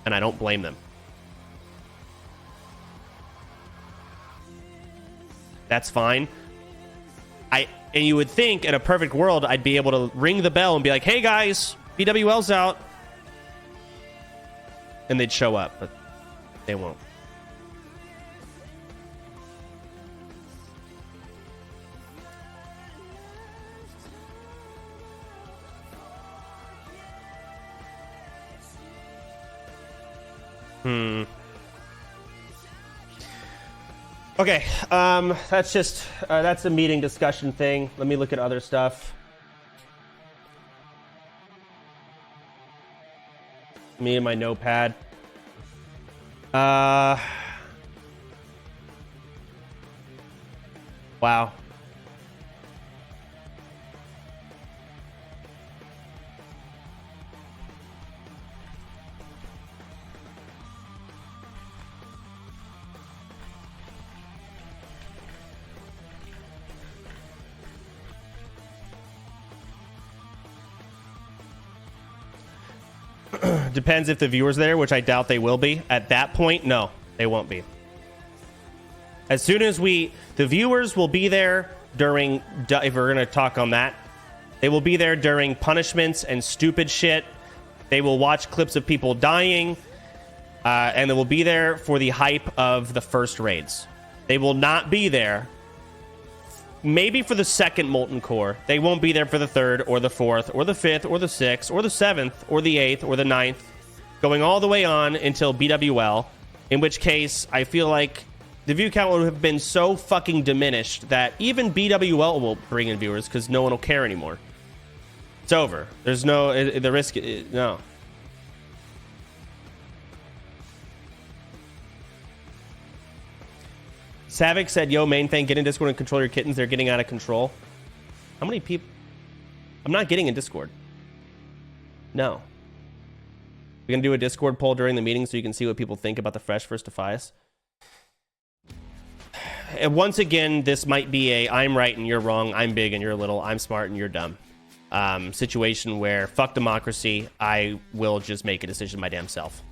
and I don't blame them. That's fine. And you would think in a perfect world, I'd be able to ring the bell and be like, hey guys, BWL's out. And they'd show up, but they won't. Okay, that's a meeting discussion thing. Let me look at other stuff. Me and my notepad. Wow. Depends if the viewers are there, which I doubt they will be. At that point, no, they won't be. As soon as the viewers will be there during, if we're going to talk on that, they will be there during punishments and stupid shit. They will watch clips of people dying, and they will be there for the hype of the first raids. They will not be there maybe for the second Molten Core. They won't be there for the third or the fourth or the fifth or the sixth or the seventh or the eighth or the ninth, going all the way on until BWL, in which case I feel like the view count would have been so fucking diminished that even BWL will bring in viewers because no one will care anymore. It's over. There's no, the risk, no. Savik said, yo, main thing, get in Discord and control your kittens. They're getting out of control. How many people? I'm not getting in Discord. No. We're going to do a Discord poll during the meeting so you can see what people think about the Fresh vs. Defias. And once again, this might be a I'm right and you're wrong, I'm big and you're little, I'm smart and you're dumb situation where fuck democracy, I will just make a decision my damn self.